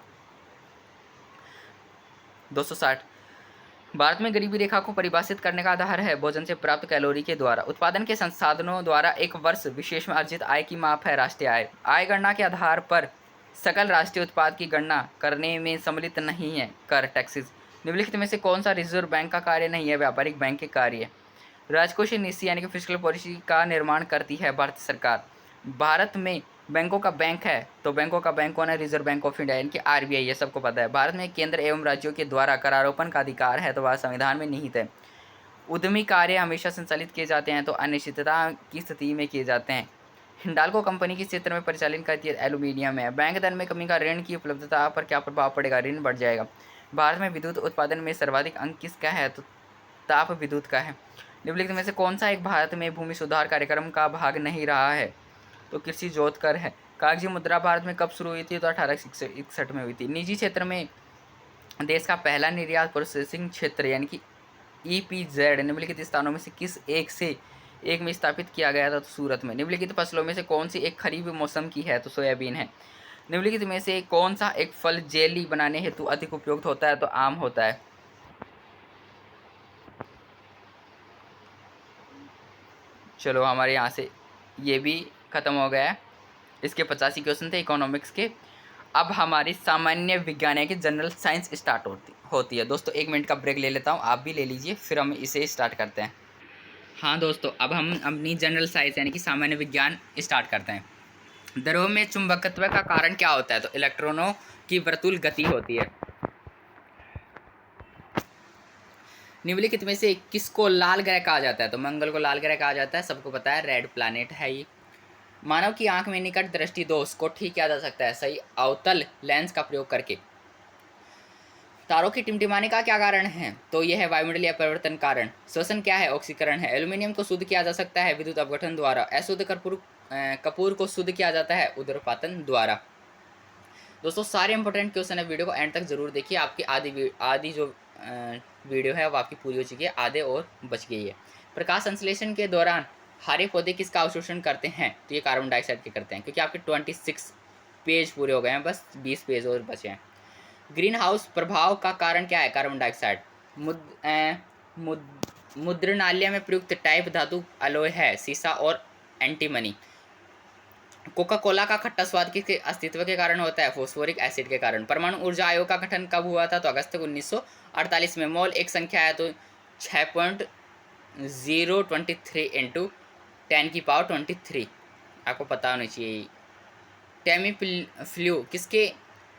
260 भारत में गरीबी रेखा को परिभाषित करने का आधार है भोजन से प्राप्त कैलोरी के द्वारा। उत्पादन के संसाधनों द्वारा एक वर्ष विशेष में अर्जित आय की माप है राष्ट्रीय आय। आय गणना के आधार पर सकल राष्ट्रीय उत्पाद की गणना करने में सम्मिलित नहीं है कर टैक्सेस। निम्नलिखित में से कौन सा रिजर्व बैंक का कार्य नहीं है? व्यापारिक बैंक के कार्य। राजकोषीय नीति यानी कि फिस्कल पॉलिसी का निर्माण करती है भारत सरकार। भारत में बैंकों का बैंक है तो बैंकों का बैंक कौन है? रिजर्व बैंक ऑफ इंडिया यानी कि RBI, ये सबको पता है। भारत में केंद्र एवं राज्यों के द्वारा करारोपण का अधिकार है तो वह संविधान में निहित है। उद्यमी कार्य हमेशा संचालित किए जाते हैं तो अनिश्चितता की स्थिति में किए जाते हैं। हिंडाल्को कंपनी किस क्षेत्र में परिचालन करती है? एल्यूमिनियम है। बैंक दर में कमी का ऋण की उपलब्धता पर क्या प्रभाव पड़ेगा? ऋण बढ़ जाएगा। भारत में विद्युत उत्पादन में सर्वाधिक अंक किसका है? तो ताप विद्युत का है। निम्नलिखित में से कौन सा एक भारत में भूमि सुधार कार्यक्रम का भाग नहीं रहा है? तो कृषि जोत कर है। कागजी मुद्रा भारत में कब शुरू हुई थी? तो 1861 में हुई थी। निजी क्षेत्र में देश का पहला निर्यात प्रोसेसिंग क्षेत्र यानी कि EPZ निम्नलिखित स्थानों में से किस एक में स्थापित किया गया था? तो सूरत में। निम्नलिखित फसलों में से कौन सी एक खरीफ मौसम की है? तो सोयाबीन है। निम्नलिखित में से कौन सा एक फल जेली बनाने हेतु अधिक उपयुक्त होता है? तो आम होता है। चलो हमारे यहाँ से ये भी ख़त्म हो गया है। इसके 85 क्वेश्चन थे इकोनॉमिक्स के। अब हमारी सामान्य विज्ञान है कि जनरल साइंस स्टार्ट होती है। दोस्तों 1 मिनट का ब्रेक ले लेता हूँ, आप भी ले लीजिए, फिर हम इसे स्टार्ट करते हैं। हाँ दोस्तों, अब हम अपनी जनरल साइंस यानी कि सामान्य विज्ञान स्टार्ट करते हैं। द्रव में चुंबकत्व का कारण क्या होता है? तो इलेक्ट्रॉनों की वर्तुल गति होती है। निम्नलिखित में से किसको लाल ग्रह कहा जाता है? तो मंगल को लाल ग्रह कहा जाता है, सबको पता है, रेड प्लैनेट है ये। मानव की आंख में निकट दृष्टि दोष को ठीक किया जा सकता है सही अवतल लेंस का प्रयोग करके। तारों की टिमटिमाने का क्या कारण है? तो यह है वायुमंडलीय परिवर्तन कारण। श्वसन क्या है? ऑक्सीकरण है। एल्यूमिनियम को शुद्ध किया जा सकता है विद्युत अपघटन द्वारा। अशुद्ध कपूर को शुद्ध किया जाता है उदरपातन द्वारा। दोस्तों सारे इंपॉर्टेंट क्वेश्चन है, वीडियो को एंड तक जरूर देखिए। आपकी आधी जो वीडियो है वो आपकी पूरी हो चुकी है, आधे और बच गई है। प्रकाश संश्लेषण के दौरान हरे पौधे किसका अवशोषण करते हैं? तो ये कार्बन डाइऑक्साइड के करते हैं, क्योंकि आपके 26 पेज पूरे हो गए हैं, बस 20 पेज और बचे हैं। ग्रीन हाउस प्रभाव का कारण क्या है? Carbon dioxide. मुद्रणालय में प्रयुक्त टाइप धातु अलॉय है सीसा और एंटीमनी। कोका कोला का खट्टा स्वाद किसके अस्तित्व के कारण होता है? फॉस्फोरिक एसिड के कारण। परमाणु ऊर्जा आयोग का गठन कब हुआ था? तो अगस्त 1948 में। मोल एक संख्या है, तो 6.023 इंटू 10⁻23 आपको पता होना चाहिए। टेमी फ्लू किसके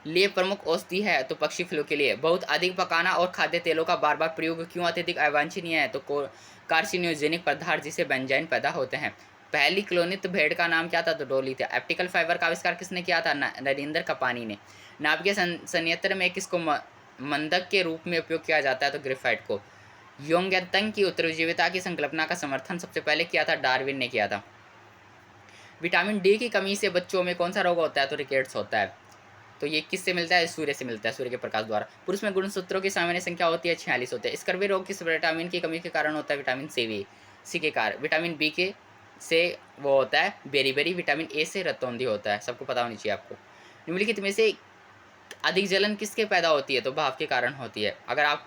लिए प्रमुख औषधि है? तो पक्षी फ्लू के लिए। बहुत अधिक पकाना और खाद्य तेलों का बार बार प्रयोग क्यों अत्यधिक अवांछनीय है? तो कार्सिनोजेनिक पदार्थ जिसे बेंजाइन पैदा होते हैं। पहली क्लोनित भेड़ का नाम क्या था? तो डोली था। ऑप्टिकल फाइबर का आविष्कार किसने किया था? नरेंद्र कपानी ने। नाभिकीय संयंत्र में किसको मंदक के रूप में उपयोग किया जाता है? तो ग्रेफाइट को। योंगतंग की उत्तरजीविता की संकल्पना का समर्थन सबसे पहले किया था? डार्विन ने किया था। विटामिन डी की कमी से बच्चों में कौन सा रोग होता है? तो रिकेट्स होता है। तो ये किससे मिलता है? सूर्य से मिलता है, सूर्य के प्रकाश द्वारा। पुरुष में गुणसूत्रों की सामान्य संख्या होती है 46 होते हैं। स्कर्वी रोग किस विटामिन की कमी के कारण होता है? विटामिन सी के कारण। विटामिन बी के से वो होता है बेरी। विटामिन ए से रतौंधी होता है, सबको पता होनी चाहिए आपको। निम्नलिखित में से अधिक जलन किसके पैदा होती है? तो भाप के कारण होती है। अगर आप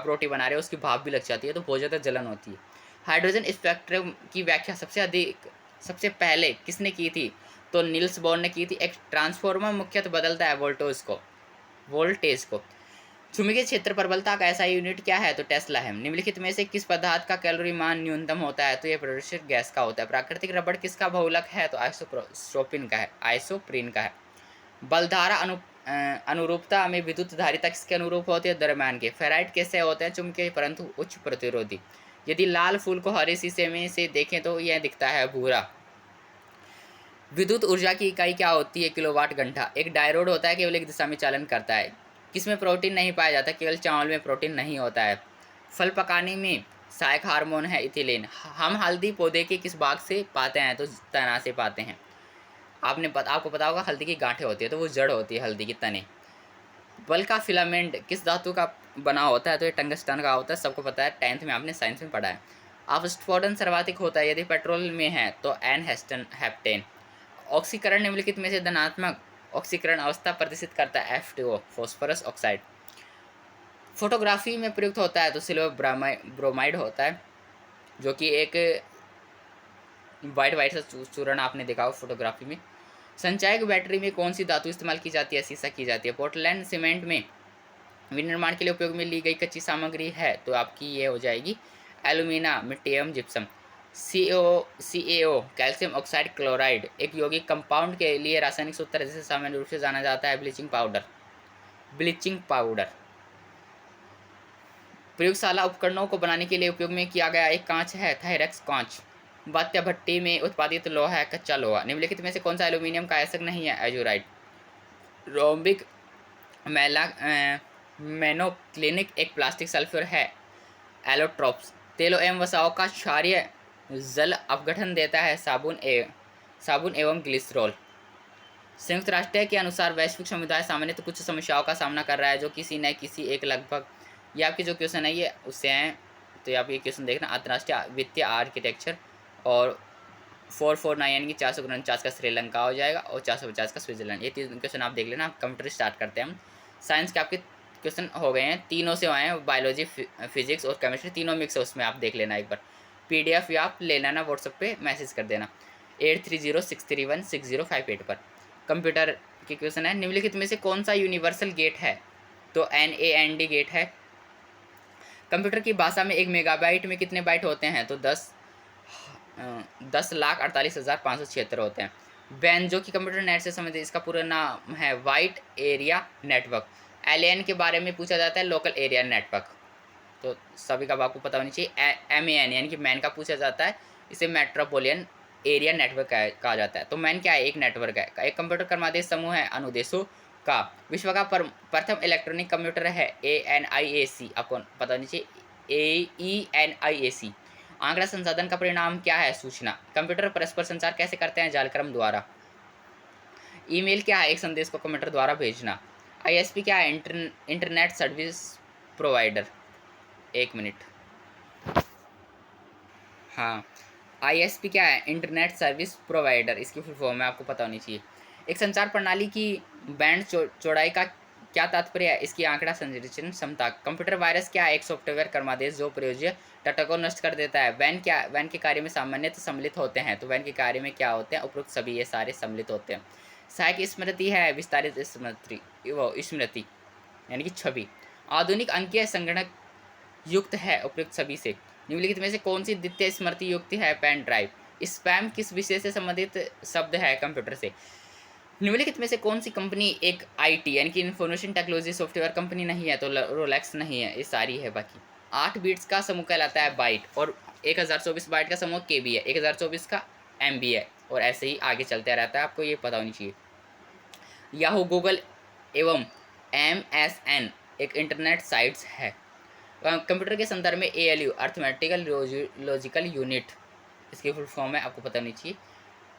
रोटी बना रहे हो, उसकी भाप भी लग जाती है, तो बहुत ज़्यादा जलन होती है। हाइड्रोजन स्पेक्ट्रम की व्याख्या सबसे पहले किसने की थी? तो नील्स बोर ने की थी। एक ट्रांसफॉर्मर मुख्यतः बदलता है वोल्टेज को। चुंबकीय क्षेत्र प्रबलता का ऐसा यूनिट क्या है? तो टेस्ला है। निम्नलिखित में से किस पदार्थ का कैलोरी मान न्यूनतम होता है? तो यह प्रदूषित गैस का होता है। प्राकृतिक रबड़ किसका बहुलक है? तो आइसोप्रीन का है। बलधारा अनुरूपता में विद्युत धारिता किसके अनुरूप होती है? दरम्यान के। फेराइट कैसे होते हैं? चुंबकीय परंतु उच्च प्रतिरोधी। यदि लाल फूल को हरे शीशे में से देखें तो यह दिखता है भूरा। विद्युत ऊर्जा की इकाई क्या होती है? किलोवाट घंटा। एक डायरोड होता है, केवल एक दिशा में चालन करता है। किसमें प्रोटीन नहीं पाया जाता? केवल चावल में प्रोटीन नहीं होता है। फल पकाने में सहायक हार्मोन है इथिलीन। हम हल्दी पौधे के किस भाग से पाते हैं? तो तना से पाते हैं। आपको पता होगा हल्दी की गांठें होती है, तो वो जड़ होती है हल्दी की तने। बल का फिलामेंट किस धातु का बना होता है? तो ये टंगस्टन का होता है, सबको पता है, 10th में आपने साइंस में पढ़ा है। अपस्फोटन सर्वाधिक होता है यदि पेट्रोल में है? तो एन हेप्टेन। ऑक्सीकरण निम्नलिखित में से धनात्मक ऑक्सीकरण अवस्था प्रदर्शित करता है? F2O phosphorus oxide. फोटोग्राफी में प्रयुक्त होता है? तो सिल्वर ब्रोमाइड होता है, जो कि एक वाइट सा चूर्ण आपने देखा हो फोटोग्राफी में। संचायक बैटरी में कौन सी धातु इस्तेमाल की जाती है? सीसा की जाती है। पोर्टलैंड सीमेंट में विनिर्माण के लिए उपयोग में ली गई कच्ची सामग्री है? तो आपकी ये हो जाएगी एल्यूमिना, मिट्टियम, gypsum. CaO calcium oxide chloride एक यौगिक कंपाउंड के लिए रासायनिक सूत्र जिसे सामान्य रूप से जाना जाता है ब्लीचिंग पाउडर। प्रयोगशाला उपकरणों को बनाने के लिए उपयोग में किया गया एक कांच है थायरेक्स कांच। वात्या भट्टी में उत्पादित लोहा है कच्चा लोहा। निम्नलिखित में से कौन सा एल्यूमिनियम का आयस्क नहीं है? एजोराइड। रोम्बिक मेनोक्लिनिक एक प्लास्टिक सल्फ्यूर है एलोट्रोप्स। तेलों एवं वसाओं का क्षारीय जल अपघटन देता है साबुन एवं ग्लिसरॉल। संयुक्त राष्ट्र के अनुसार वैश्विक समुदाय सामान्यतः कुछ समस्याओं का सामना कर रहा है, जो किसी न किसी एक लगभग। ये आपके जो क्वेश्चन है ये उससे हैं, तो आप ये क्वेश्चन देखना। अंतर्राष्ट्रीय वित्तीय आर्किटेक्चर और 449 यानी कि 449 का श्रीलंका हो जाएगा और 450 का स्विट्जरलैंड। ये 3 क्वेश्चन आप देख लेना। आप कंप्यूटर स्टार्ट करते हैं हम। साइंस के आपके क्वेश्चन हो गए हैं, तीनों से आए हैं, बायोलॉजी, फिजिक्स और केमिस्ट्री तीनों मिक्स है उसमें, आप देख लेना एक बार। PDF या आप ले लेना, व्हाट्सएप पे मैसेज कर देना 8306316058 पर। कंप्यूटर के क्वेश्चन है, निम्नलिखित में से कौन सा यूनिवर्सल गेट है? तो NAND गेट है। कंप्यूटर की भाषा में 1 मेगाबाइट में कितने बाइट होते हैं? तो 10,48,576 होते हैं। वैन जो कि कंप्यूटर नेट से संबंधित, इसका पूरा नाम है वाइड एरिया नेटवर्क। LAN के बारे में पूछा जाता है, लोकल एरिया नेटवर्क। तो सभी का आपको पता होनी चाहिए। MAN यानी कि मैन का पूछा जाता है, इसे मेट्रोपोलियन एरिया नेटवर्क कहा जाता है। तो मैन क्या है? एक नेटवर्क है। एक कंप्यूटर क्रमादेश समूह है अनुदेशों का। विश्व का प्रथम इलेक्ट्रॉनिक कंप्यूटर है ANIAC, आपको पता होनी चाहिए ENIAC। आंकड़ा संसाधन का परिणाम क्या है? सूचना। कंप्यूटर परस्पर संचार कैसे करते हैं? जालक्रम द्वारा। ईमेल क्या है? एक संदेश को कंप्यूटर द्वारा भेजना। ISP क्या है? Internet service provider. एक मिनट, हाँ, ISP क्या है? इंटरनेट सर्विस प्रोवाइडर, इसकी फुल फॉर्म है, आपको पता होनी चाहिए। एक संचार प्रणाली की बैंड चौड़ाई का क्या तात्पर्य है? इसकी आंकड़ा संरचना क्षमता। कंप्यूटर वायरस क्या है? एक सॉफ्टवेयर क्रमादेश जो प्रयोज्य डाटा को नष्ट कर देता है। वैन के कार्य में सामान्यतः सम्मिलित होते हैं। तो वैन के कार्य में क्या होते हैं? उपरोक्त सभी ये सारे सम्मिलित होते हैं। सहायक स्मृति है विस्तारित स्मृति यानी कि छवि। आधुनिक अंकीय संगणक युक्त है उपयुक्त सभी से। निम्नलिखित में से कौन सी द्वितीय स्मृति युक्त है? Pen drive. स्पैम किस विषय से संबंधित शब्द है? कंप्यूटर से। निम्नलिखित में से कौन सी कंपनी एक IT यानी कि इंफॉर्मेशन टेक्नोलॉजी सॉफ्टवेयर कंपनी नहीं है? तो रोलेक्स नहीं है, ये सारी है बाकी। 8 बिट्स का समूह कहलाता है बाइट, और 1024 बाइट का समूह KB है, 1024 का MB है, और ऐसे ही आगे चलता रहता है, आपको ये पता होनी चाहिए। याहू, गूगल एवं MSN एक इंटरनेट साइट्स है। कंप्यूटर के संदर्भ में ALU अर्थमेटिकल लॉजिकल यूनिट, इसकी फुल फॉर्म है, आपको पता होनी चाहिए।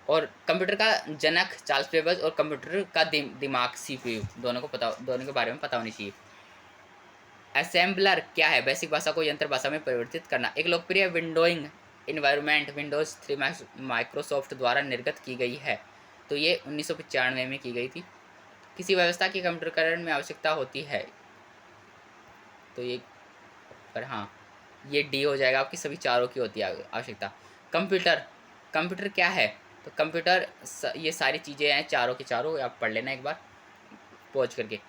और कंप्यूटर का जनक चार्ल्स बेबेज और कंप्यूटर का दिमाग CPU, दोनों के बारे में पता होनी चाहिए। असेंबलर क्या है? बेसिक भाषा को यंत्र भाषा में परिवर्तित करना। एक लोकप्रिय विंडोइंग इन्वायरमेंट विंडोज 3 माइक्रोसॉफ्ट द्वारा निर्गत की गई है। तो ये 1995 में की गई थी। किसी व्यवस्था की कंप्यूटरीकरण में आवश्यकता होती है, तो ये पर हाँ, ये D हो जाएगा, आपकी सभी चारों की होती है आवश्यकता। कंप्यूटर क्या है? तो कंप्यूटर ये सारी चीज़ें हैं, चारों की चारों, आप पढ़ लेना एक बार पहुँच करके।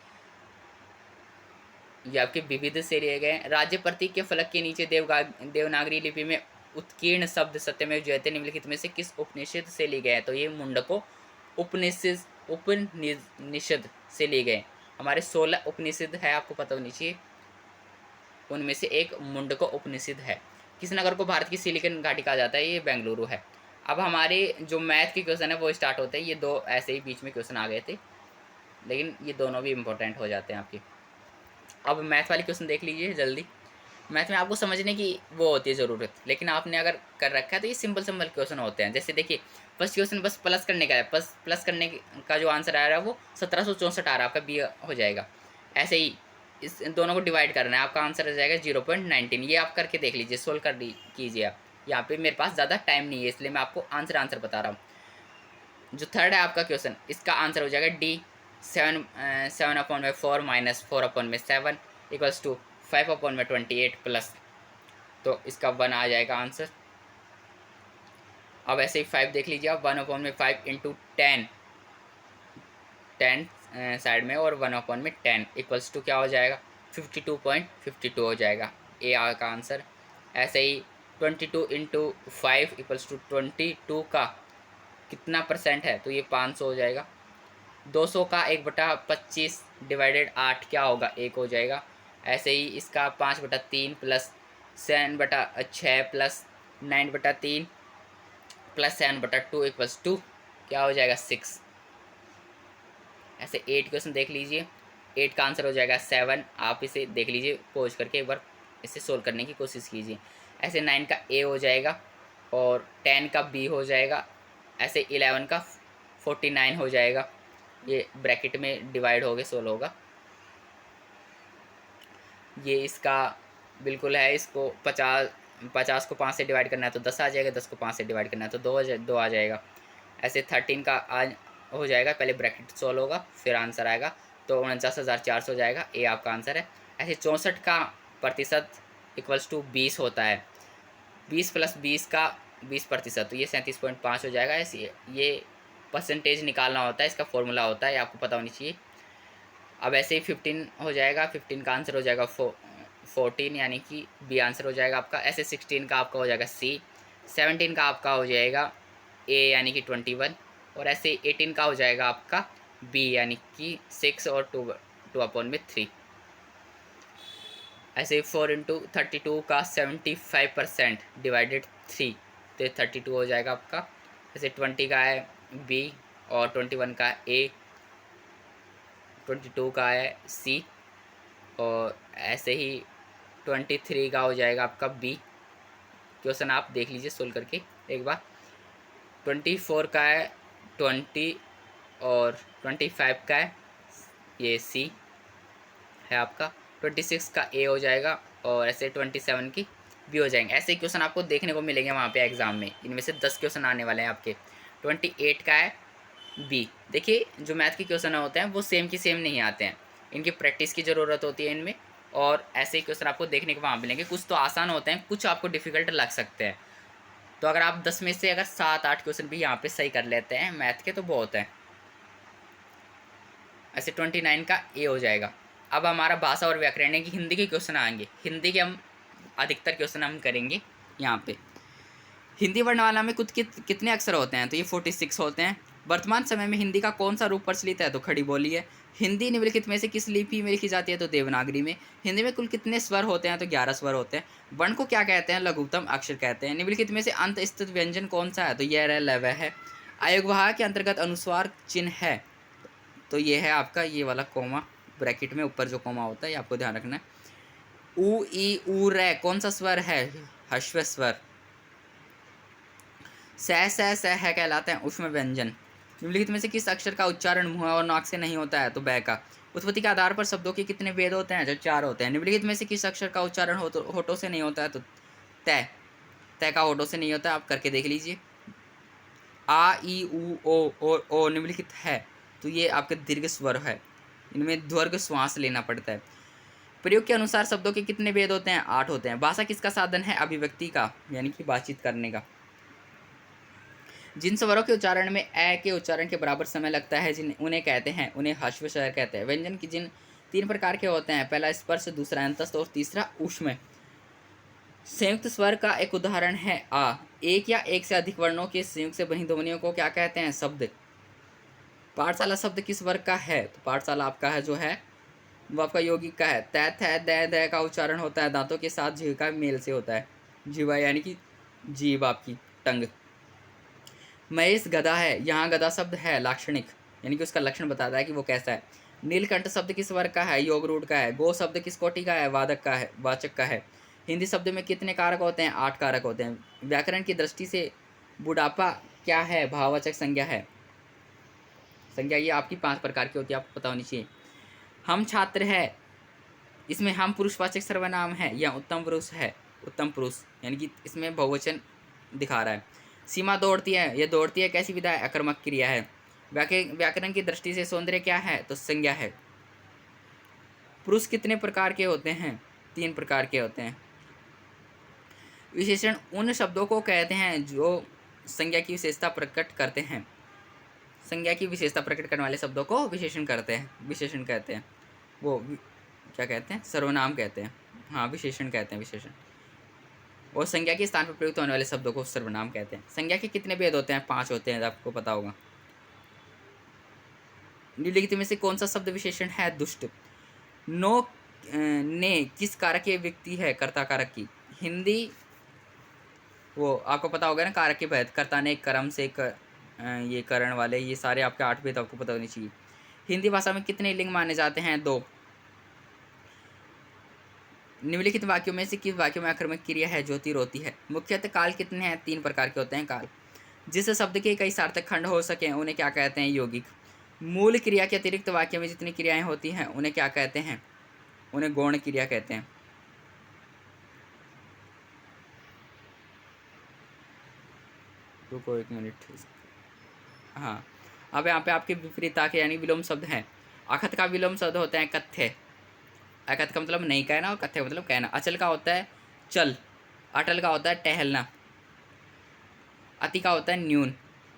ये आपके विविध से लिए गए। राज्य प्रतीक के फलक के नीचे देवनागरी लिपि में उत्कीर्ण शब्द सत्यमेव जयते निम्नलिखित में से किस उपनिषद से लिए गए हैं? तो ये मुंडको उपनिषद से लिए गए। हमारे 16 उपनिषद है, आपको पता होनी चाहिए, उनमें से एक मुंडको उपनिषद है। किस नगर को भारत की सिलिकन घाटी कहा जाता है? ये बेंगलुरु है। अब हमारे जो मैथ के क्वेश्चन है वो स्टार्ट होते हैं। ये दो ऐसे ही बीच में क्वेश्चन आ गए थे, लेकिन ये दोनों भी इंपॉर्टेंट हो जाते हैं आपके। अब मैथ वाली क्वेश्चन देख लीजिए जल्दी। मैथ में आपको समझने की वो होती है ज़रूरत, लेकिन आपने अगर कर रखा है तो ये सिंपल क्वेश्चन होते हैं। जैसे देखिए, फर्स्ट क्वेश्चन बस प्लस करने का है, प्लस करने का जो आंसर आ रहा है वो 1764 आ रहा है, आपका B हो जाएगा। ऐसे ही इस दोनों को डिवाइड करना है, आपका आंसर आ जाएगा 0.19। ये आप करके देख लीजिए, सोल्व कर कीजिए आप। यहाँ पे मेरे पास ज़्यादा टाइम नहीं है, इसलिए मैं आपको आंसर बता रहा हूँ। जो थर्ड है आपका क्वेश्चन, इसका आंसर हो जाएगा D। 7/4 minus 4/7 equals to 5/28 plus, तो इसका 1 आ जाएगा आंसर। अब ऐसे ही 5 देख लीजिए आप, 1/5 इंटू 10 साइड में और 1/10 इक्वल्स टू क्या हो जाएगा? 52.52 हो जाएगा A का आंसर। ऐसे ही 22 इंटू 5 इक्वल्स टू 22 का कितना % है? तो ये 500 हो जाएगा। 200 का 1/25 डिवाइडेड 8 क्या होगा? 1 हो जाएगा। ऐसे ही इसका 5/3 plus 7/6 plus 9/3 plus 7/2 equals to क्या हो जाएगा? 6। ऐसे 8 क्वेश्चन देख लीजिए, 8 का आंसर हो जाएगा 7। आप इसे देख लीजिए, पॉज करके एक बार इसे सोल्व करने की कोशिश कीजिए। ऐसे 9 का A हो जाएगा और 10 का B हो जाएगा। ऐसे 11 का 49 हो जाएगा। ये ब्रैकेट में डिवाइड हो गए, सोल्व होगा। ये इसका बिल्कुल है, इसको 50 50 को 5 से डिवाइड करना है तो 10 आ जाएगा, 10 को 5 से डिवाइड करना है तो 2 आ जाएगा। ऐसे 13 का आज हो जाएगा, पहले ब्रैकेट सॉल्व होगा फिर आंसर आएगा, तो 49,400 हो जाएगा, ए आपका आंसर है। ऐसे 64 का प्रतिशत इक्वल्स टू 20 होता है, 20 प्लस 20 का 20%, तो ये 37.5 हो जाएगा। ऐसे ये परसेंटेज निकालना होता है, इसका फॉर्मूला होता है, आपको पता होनी चाहिए। अब ऐसे ही 15 हो जाएगा, 15 का आंसर हो जाएगा 14 यानी कि बी आंसर हो जाएगा आपका। ऐसे 16 का आपका हो जाएगा सी, 17 का आपका हो जाएगा ए यानी कि 21, और ऐसे 18 का हो जाएगा आपका बी यानी कि 6 और 2/3। ऐसे 4 इंटू 32 का 75% डिवाइडेड 3, तो 32 हो जाएगा आपका। ऐसे 20 का है बी और 21 का ए, 22 का है सी, और ऐसे ही 23 का हो जाएगा आपका बी। क्वेश्चन आप देख लीजिए सोल्व करके एक बार। 24 का है 20 और 25 का है ये सी है आपका। 26 का ए हो जाएगा, और ऐसे 27 की बी हो जाएंगे। ऐसे क्वेश्चन आपको देखने को मिलेंगे वहाँ पे एग्जाम में, इनमें से 10 क्वेश्चन आने वाले हैं आपके। 28 का है बी। देखिए जो मैथ के क्वेश्चन होते हैं वो सेम की सेम नहीं आते हैं, इनकी प्रैक्टिस की ज़रूरत होती है इनमें, और ऐसे ही क्वेश्चन आपको देखने को वहाँ मिलेंगे। कुछ तो आसान होते हैं, कुछ आपको डिफिकल्ट लग सकते हैं, तो अगर आप 10 में से अगर 7-8 क्वेश्चन भी यहाँ पे सही कर लेते हैं मैथ के तो बहुत है। ऐसे 29 का ए हो जाएगा। अब हमारा भाषा और व्याकरण की हिंदी के क्वेश्चन आएंगे, हिंदी के हम अधिकतर क्वेश्चन हम करेंगे यहाँ पे। हिंदी वर्णमाला में कितने अक्षर होते हैं, तो ये 46 होते हैं। वर्तमान समय में हिंदी का कौन सा रूप प्रचलित है, तो खड़ी बोली है। हिंदी निम्नलिखित में से किस लिपि में लिखी जाती है, तो देवनागरी में। हिंदी में कुल कितने स्वर होते हैं, तो 11 स्वर होते हैं। वर्ण को क्या कहते हैं, लघुत्तम अक्षर कहते हैं। निम्नलिखित में से अंत स्थित व्यंजन कौन सा है, तो यह रह लव है। आयोगवाह के अंतर्गत अनुस्वार चिन्ह है, तो ये है आपका ये वाला कोमा, ब्रैकेट में ऊपर जो कोमा होता है ये आपको ध्यान रखना है। उ ई उ रे कौन सा स्वर है, ह्रस्व स्वर। स है कहलाते हैं उष्म व्यंजन। निम्नलिखित में से किस अक्षर का उच्चारण मुंह और नाक से नहीं होता है, तो बै का। उत्पत्ति के आधार पर शब्दों के कितने भेद होते हैं, जो 4 होते हैं। निम्नलिखित में से किस अक्षर का उच्चारण होठों से नहीं होता है, तो तय। तय का होठों से नहीं होता है, आप करके देख लीजिए। आ ई उ ओ और ओ निम्नलिखित है, तो ये आपके दीर्घ स्वर है, इनमें दीर्घ श्वास लेना पड़ता है। प्रयोग के अनुसार शब्दों के कितने भेद होते हैं, 8 होते हैं। भाषा किसका साधन है, अभिव्यक्ति का, यानी कि बातचीत करने का। जिन स्वरों के उच्चारण में ए के उच्चारण के बराबर समय लगता है उन्हें कहते हैं, उन्हें ह्रस्व स्वर कहते हैं। व्यंजन की जिन 3 प्रकार के होते हैं, पहला स्पर्श, दूसरा अंतस्थ और तीसरा ऊष्म। संयुक्त स्वर का एक उदाहरण है आ। एक या एक से अधिक वर्णों के संयुक्त से बनी ध्वनियों को क्या कहते हैं, शब्द। पाठशाला शब्द किस वर्ग का है, तो पाठशाला आपका है जो है वो आपका यौगिक का है। तै थ दै का उच्चारण होता है दांतों के साथ जीव का मेल से होता है, जीवा यानी कि जीव आपकी टंग। महेश गधा है, यहाँ गधा शब्द है लाक्षणिक, यानी कि उसका लक्षण बताता है कि वो कैसा है। नीलकंठ शब्द किस वर्ग का है, योग रूढ़ का है। गो शब्द किस कोटि का है, वादक का है, वाचक का है। हिंदी शब्द में कितने कारक होते हैं, 8 कारक होते हैं। व्याकरण की दृष्टि से बुढ़ापा क्या है, भाववाचक संज्ञा है। संज्ञा ये आपकी 5 प्रकार की होती है, आपको पता होनी चाहिए। हम छात्र है, इसमें हम पुरुषवाचक सर्वनाम है या उत्तम पुरुष है, उत्तम पुरुष, यानी कि इसमें बहुवचन दिखा रहा है। सीमा दौड़ती है, यह दौड़ती है कैसी विधा है, अकर्मक क्रिया है। व्याकरण की दृष्टि से सौंदर्य क्या है, तो संज्ञा है। पुरुष कितने प्रकार के होते हैं, 3 प्रकार के होते हैं। विशेषण उन शब्दों को कहते हैं जो संज्ञा की विशेषता प्रकट करते हैं। संज्ञा की विशेषता प्रकट करने वाले शब्दों को विशेषण कहते हैं। वो क्या कहते हैं, सर्वनाम कहते हैं। हाँ, विशेषण कहते हैं, विशेषण। और संज्ञा के स्थान पर प्रयुक्त होने वाले शब्दों को सर्वनाम कहते हैं। संज्ञा के कितने भेद होते हैं, 5 होते हैं, आपको पता होगा। निम्नलिखित में से कौन सा शब्द विशेषण है, दुष्ट। नो ने किस कारक की व्यक्ति है, कर्ता कारक की। हिंदी वो आपको पता होगा ना, कारक के भेद, कर्ता ने, कर्म से ये करण वाले, ये सारे आपके 8 भेद आपको पता होनी चाहिए। हिंदी भाषा में कितने लिंग माने जाते हैं, 2। निम्नलिखित वाक्यों में से किस वाक्यों में आक्रमक क्रिया है, ज्योति रोती है। मुख्यतः काल कितने हैं, 3 प्रकार के होते हैं काल। जिस शब्द के कई सार्थक खंड हो सके उन्हें क्या कहते हैं, यौगिक। मूल क्रिया के अतिरिक्त वाक्य में जितनी क्रियाएं होती हैं उन्हें क्या कहते हैं, उन्हें गौण क्रिया कहते हैं। रुको एक मिनट। हाँ, अब यहाँ पे आपके विपरीता के यानी विलोम शब्द हैं। अखत का विलोम शब्द होते हैं कथ्य। अखत का मतलब नहीं कहना और कथ्य का मतलब कहना। अचल का होता है चल, अटल का होता है टहलना, अति का होता है न्यून,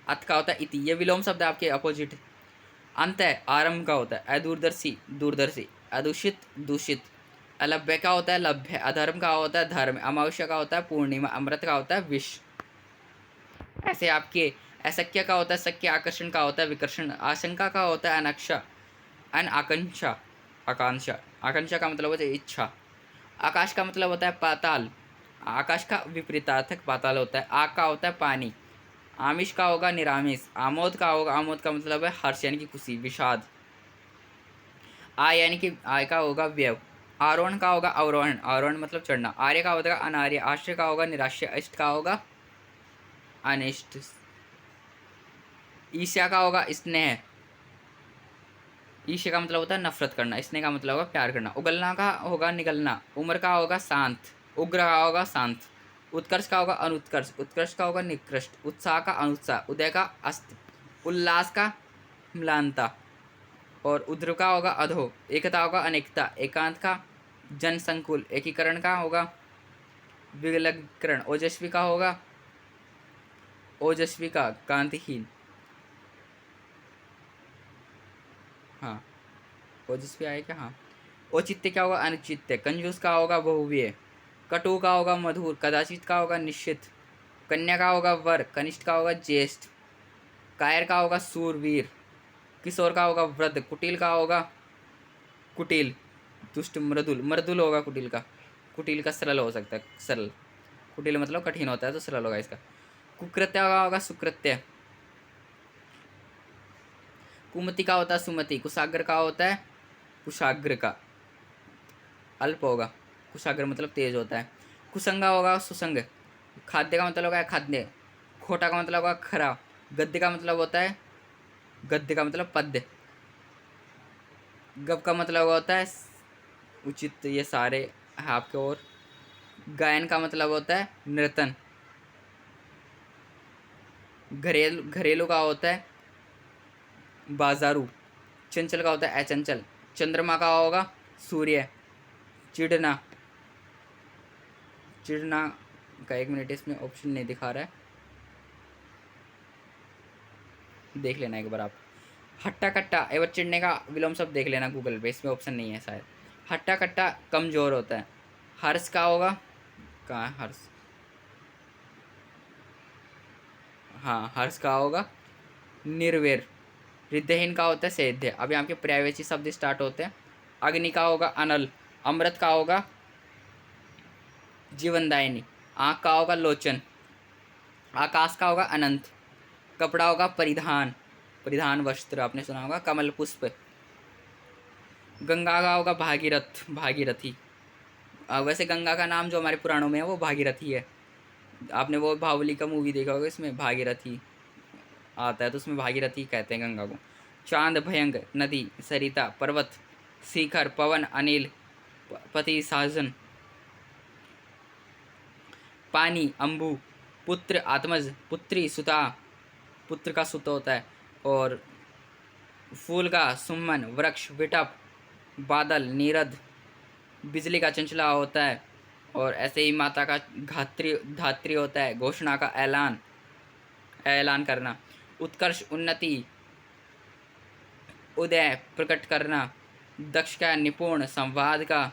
अत का होता है इति। ये विलोम शब्द आपके अपोजिट। अंत है आरंभ का होता है अदूरदर्शी, दूरदर्शी, अदूषित, दूषित। अलभ्य का होता है लभ्य, अधर्म का होता है धर्म, अमावस्या का होता है पूर्णिमा, अमृत का होता है विष। ऐसे आपके असक्य का होता है सख्य, आकर्षण का होता है विकर्षण, आशंका का होता है अनक्षा, अन आकांक्षा, आकांक्षा। आकांक्षा का मतलब होता है इच्छा। आकाश का मतलब होता है पाताल, आकाश का विपरीतार्थक पाताल होता है। आग का होता है पानी, आमिष का होगा निरामिष, आमोद का होगा, आमोद का मतलब है हर्ष यानी कि खुशी, विषाद। आय यानी कि आय का होगा व्यय, आरोहण का होगा अवरोहण, आरोहण मतलब चढ़ना। आर्य का होगा अनार्य, आश्रय का होगा निराश्रय, इष्ट का होगा अनिष्ट। ईर्ष्या का होगा स्नेह, ईर्ष्या का मतलब होता है नफरत करना, स्नेह का मतलब होगा प्यार करना। उगलना का होगा निगलना, उम्र का होगा शांत, उग्र का होगा शांत। उत्कर्ष का होगा अनुत्कर्ष, उत्कृष्ट का होगा निकृष्ट, उत्साह का अनुत्साह, उदय का अस्त, उल्लास का म्लानता, और उद्र का होगा अधो, एकता होगा अनेकता, एकांत का जनसंकुल, एकीकरण का होगा विलगीकरण, ओजस्वी का होगा ओजस्वी का कांतिहीन। हाँ, ओजस्वी आए क्या? हाँ। औचित्य क्या होगा? अनुचित्य। कंजूस का होगा बहुव्यय, कटु का होगा मधुर, कदाचित का होगा निश्चित, कन्या का होगा वर, कनिष्ठ का होगा ज्येष्ठ, कायर का होगा सूरवीर, किशोर का होगा वृद्ध, कुटिल का होगा कुटिल, दुष्ट मृदुल, मृदुल होगा कुटिल का, कुटिल का सरल हो सकता है, सरल। कुटिल मतलब कठिन होता है तो सरल होगा इसका। कुकृत्य का होगा सुकृत्य, कुमति का होता है सुमति, कुशाग्र का होता है कुशाग्र का अल्प होगा, कुशाग्र मतलब तेज होता है। कुसंगा होगा सुसंग, खाद्य का मतलब होगा खाद्य, खोटा का मतलब होगा खरा, गद्य का मतलब होता है गद्य का मतलब पद्य, गब का मतलब होता है उचित। ये सारे हैं आपके। और गायन का मतलब होता है नर्तन, घरेलू का होता है बाजारू, चंचल का होता है अचंचल, चंद्रमा का होगा सूर्य, चिढ़ना, चिढ़ना का एक मिनट इसमें ऑप्शन नहीं दिखा रहा है, देख लेना एक बार आप। हट्टा कट्टा एवं चिढ़ने का विलोम शब्द देख लेना गूगल पे, इसमें ऑप्शन नहीं है शायद। हट्टा कट्टा कमजोर होता है। हर्ष का होगा, कहाँ है हर्ष? हाँ, हर्ष का होगा निर्वैर। हृदयहीन का होता है सेध्य। अब यहाँ के पर्यायवाची शब्द स्टार्ट होते हैं। अग्नि का होगा अनल, अमृत का होगा जीवनदायिनी, आँख का होगा लोचन, आकाश का होगा अनंत, कपड़ा होगा परिधान, परिधान वस्त्र आपने सुना होगा, कमल पुष्प। गंगा का होगा भागीरथ, भागीरथी। वैसे गंगा का नाम जो हमारे पुराणों में है वो भागीरथी है। आपने वो बाहुबली का मूवी देखा होगा, इसमें भागीरथी आता है तो उसमें भागीरथी कहते हैं गंगा को। चांद, भयंग, नदी, सरिता, पर्वत, शिखर, पवन, अनिल, पति, साजन, पानी, अम्बु, पुत्र, आत्मज, पुत्री, सुता, पुत्र का सुत होता है। और फूल का सुमन, वृक्ष, विटप, बादल, नीरद, बिजली का चंचला होता है। और ऐसे ही माता का धात्री, धात्री होता है। घोषणा का ऐलान, ऐलान करना। उत्कर्ष, उन्नति, उदय, प्रकट करना। दक्ष का निपुण, संवाद का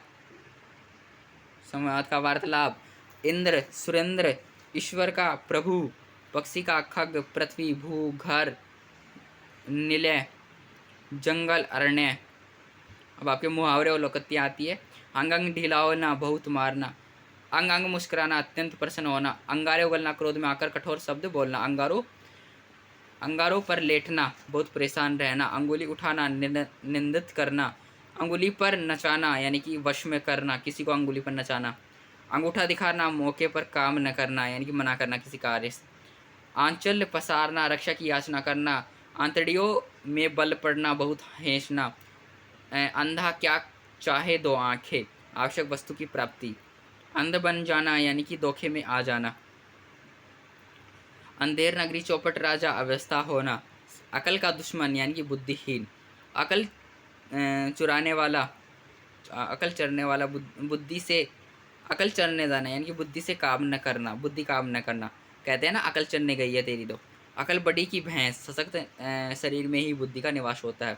वार्तालाप। इंद्र, सुरेंद्र, ईश्वर का प्रभु। पक्षी का खग, पृथ्वी, भू, घर, निलय, जंगल, अरण्य। अब आपके मुहावरे और लोकत्तियाँ आती है। अंग अंग ढीला होना, बहुत मारना, अंग अंग मुस्कुराना, अत्यंत प्रसन्न होना, अंगारे उगलना, क्रोध में आकर कठोर शब्द बोलना, अंगारों पर लेटना, बहुत परेशान रहना, अंगुली उठाना, निंदित करना, अंगुली पर नचाना यानी कि वश में करना, किसी को अंगुली पर नचाना, अंगूठा दिखाना, मौके पर काम न करना यानी कि मना करना किसी कार्य से, आंचल पसारना, रक्षा की याचना करना, आंतड़ियों में बल पड़ना, बहुत हेंचना, अंधा क्या चाहे दो आंखें, आवश्यक वस्तु की प्राप्ति, अंध बन जाना यानी कि धोखे में आ जाना, अंधेर नगरी चौपट राजा अवस्था होना, अकल का दुश्मन यानी कि बुद्धिहीन, अकल चुराने वाला, अकल चरने वाला, बुद्धि से अकल चरने जाना यानी कि बुद्धि से काम न करना, बुद्धि काम न करना। कहते हैं ना अकल चरने गई है तेरी तो। अकल बड़ी की भैंस, सशक्त शरीर में ही बुद्धि का निवास होता है।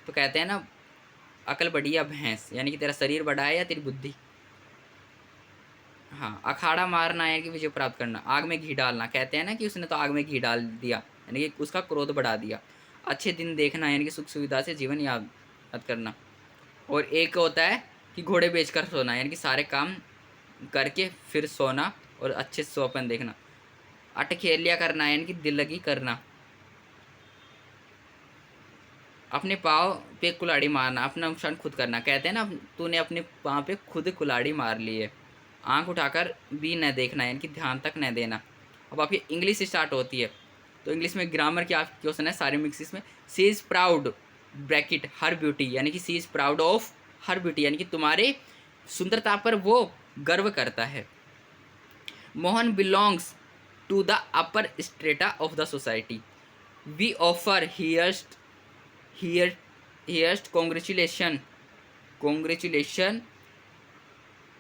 तो कहते हैं ना अकल बड़ी या भैंस, यानी कि तेरा शरीर बड़ा है या तेरी बुद्धि। हाँ, अखाड़ा मारना यानी कि विजय प्राप्त करना, आग में घी डालना। कहते हैं ना कि उसने तो आग में घी डाल दिया, यानी कि उसका क्रोध बढ़ा दिया। अच्छे दिन देखना यानी कि सुख सुविधा से जीवन याद करना। और एक होता है कि घोड़े बेचकर सोना, यानी कि सारे काम करके फिर सोना और अच्छे से स्वप्न देखना। अटखेलिया करना यानी कि दिल लगी करना। अपने पाँव पे कुल्हाड़ी मारना, अपना नुकसान खुद करना। कहते हैं ना तूने अपने पाँव पे खुद कुल्हाड़ी मार ली है। आंख उठाकर भी न देखना यानी कि ध्यान तक न देना। अब आपकी इंग्लिश स्टार्ट होती है, तो इंग्लिश में ग्रामर की आपकी क्वेश्चन है सारे मिक्सिस में। She is proud bracket her beauty, यानी कि she is proud of her beauty, यानी कि तुम्हारे सुंदरता पर वो गर्व करता है। Mohan belongs to the upper strata of the society. We offer heartiest congratulation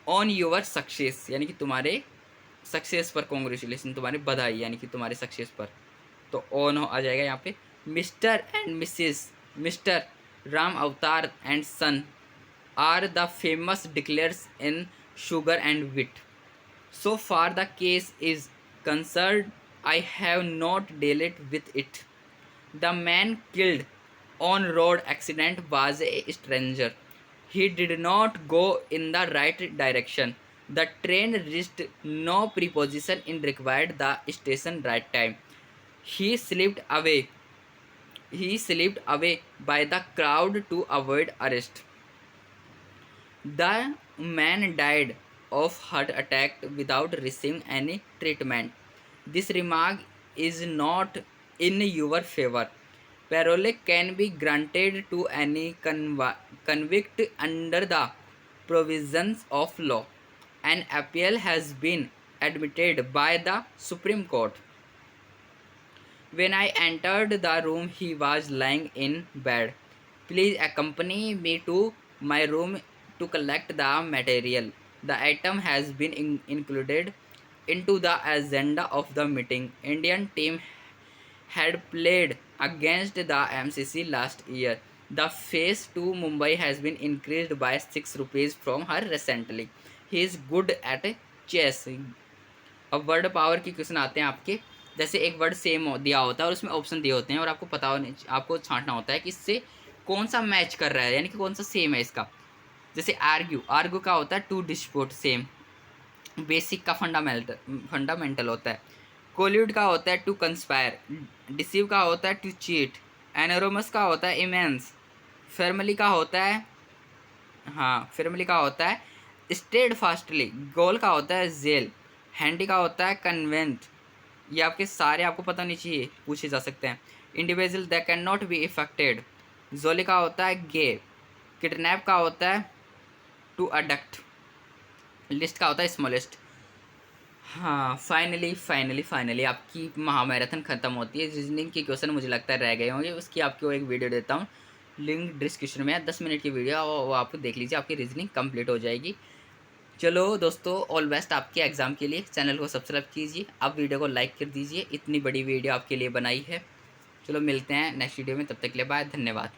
on your success, यानी कि तुम्हारे सक्सेस पर कॉन्ग्रेचुलेशन, तुम्हारे बधाई यानी कि तुम्हारे सक्सेस पर। तो ऑन आ जाएगा यहाँ पे। Mr and Mrs, Mr Ram Avtar and son are the famous dealers in sugar and wheat. So far the case is concerned, I have not dealt with it. The man killed on road accident was a stranger. He did not go in the right direction. The train reached no preposition in required the station right time. He slipped away. He slipped away by the crowd to avoid arrest. The man died of heart attack without receiving any treatment. This remark is not in your favor. Parole can be granted to any convict under the provisions of law. An appeal has been admitted by the Supreme Court. When I entered the room, he was lying in bed. Please accompany me to my room to collect the material. The item has been included into the agenda of the meeting. Indian team had played against the MCC last year. The fees to Mumbai has been increased by 6 rupees from her recently. He is good at chess. अब वर्ड पावर की क्वेश्चन आते हैं आपके। जैसे एक वर्ड सेम दिया होता है और उसमें ऑप्शन दिए होते हैं और आपको पता होने, आपको छांटना होता है कि इससे कौन सा मैच कर रहा है, यानी कि कौन सा सेम है इसका। जैसे आर्ग्यू, आर्ग्यू का होता है टू डिस्प्यूट, सेम बेसिक का फंडामेंटल होता है। कोल्यूड का होता है टू कंस्पायर, डिसीव का होता है टू चीट, एनोरमस का होता है इमेंस, फर्मली का होता है, हाँ फर्मली का होता है स्टेड फास्टली, गोल का होता है जेल, हैंडी का होता है कन्वेंट। ये आपके सारे आपको पता नहीं चाहिए, पूछे जा सकते हैं। Individual that cannot be affected, जोली का होता है गे, किडनैप का होता है टू अडक्ट, लिस्ट का होता है स्मॉलेस्ट। हाँ फाइनली आपकी महामैराथन ख़त्म होती है। रीजनिंग के क्वेश्चन मुझे लगता है रह गए होंगे, उसकी आपको एक वीडियो देता हूँ, लिंक डिस्क्रिप्शन में है, 10 मिनट की वीडियो, वो आप देख लीजिए, आपकी रीजनिंग कंप्लीट हो जाएगी। चलो दोस्तों, ऑल बेस्ट आपके एग्ज़ाम के लिए। चैनल को सब्सक्राइब कीजिए, आप वीडियो को लाइक कर दीजिए, इतनी बड़ी वीडियो आपके लिए बनाई है। चलो मिलते हैं नेक्स्ट वीडियो में, तब तक के लिए बाय, धन्यवाद।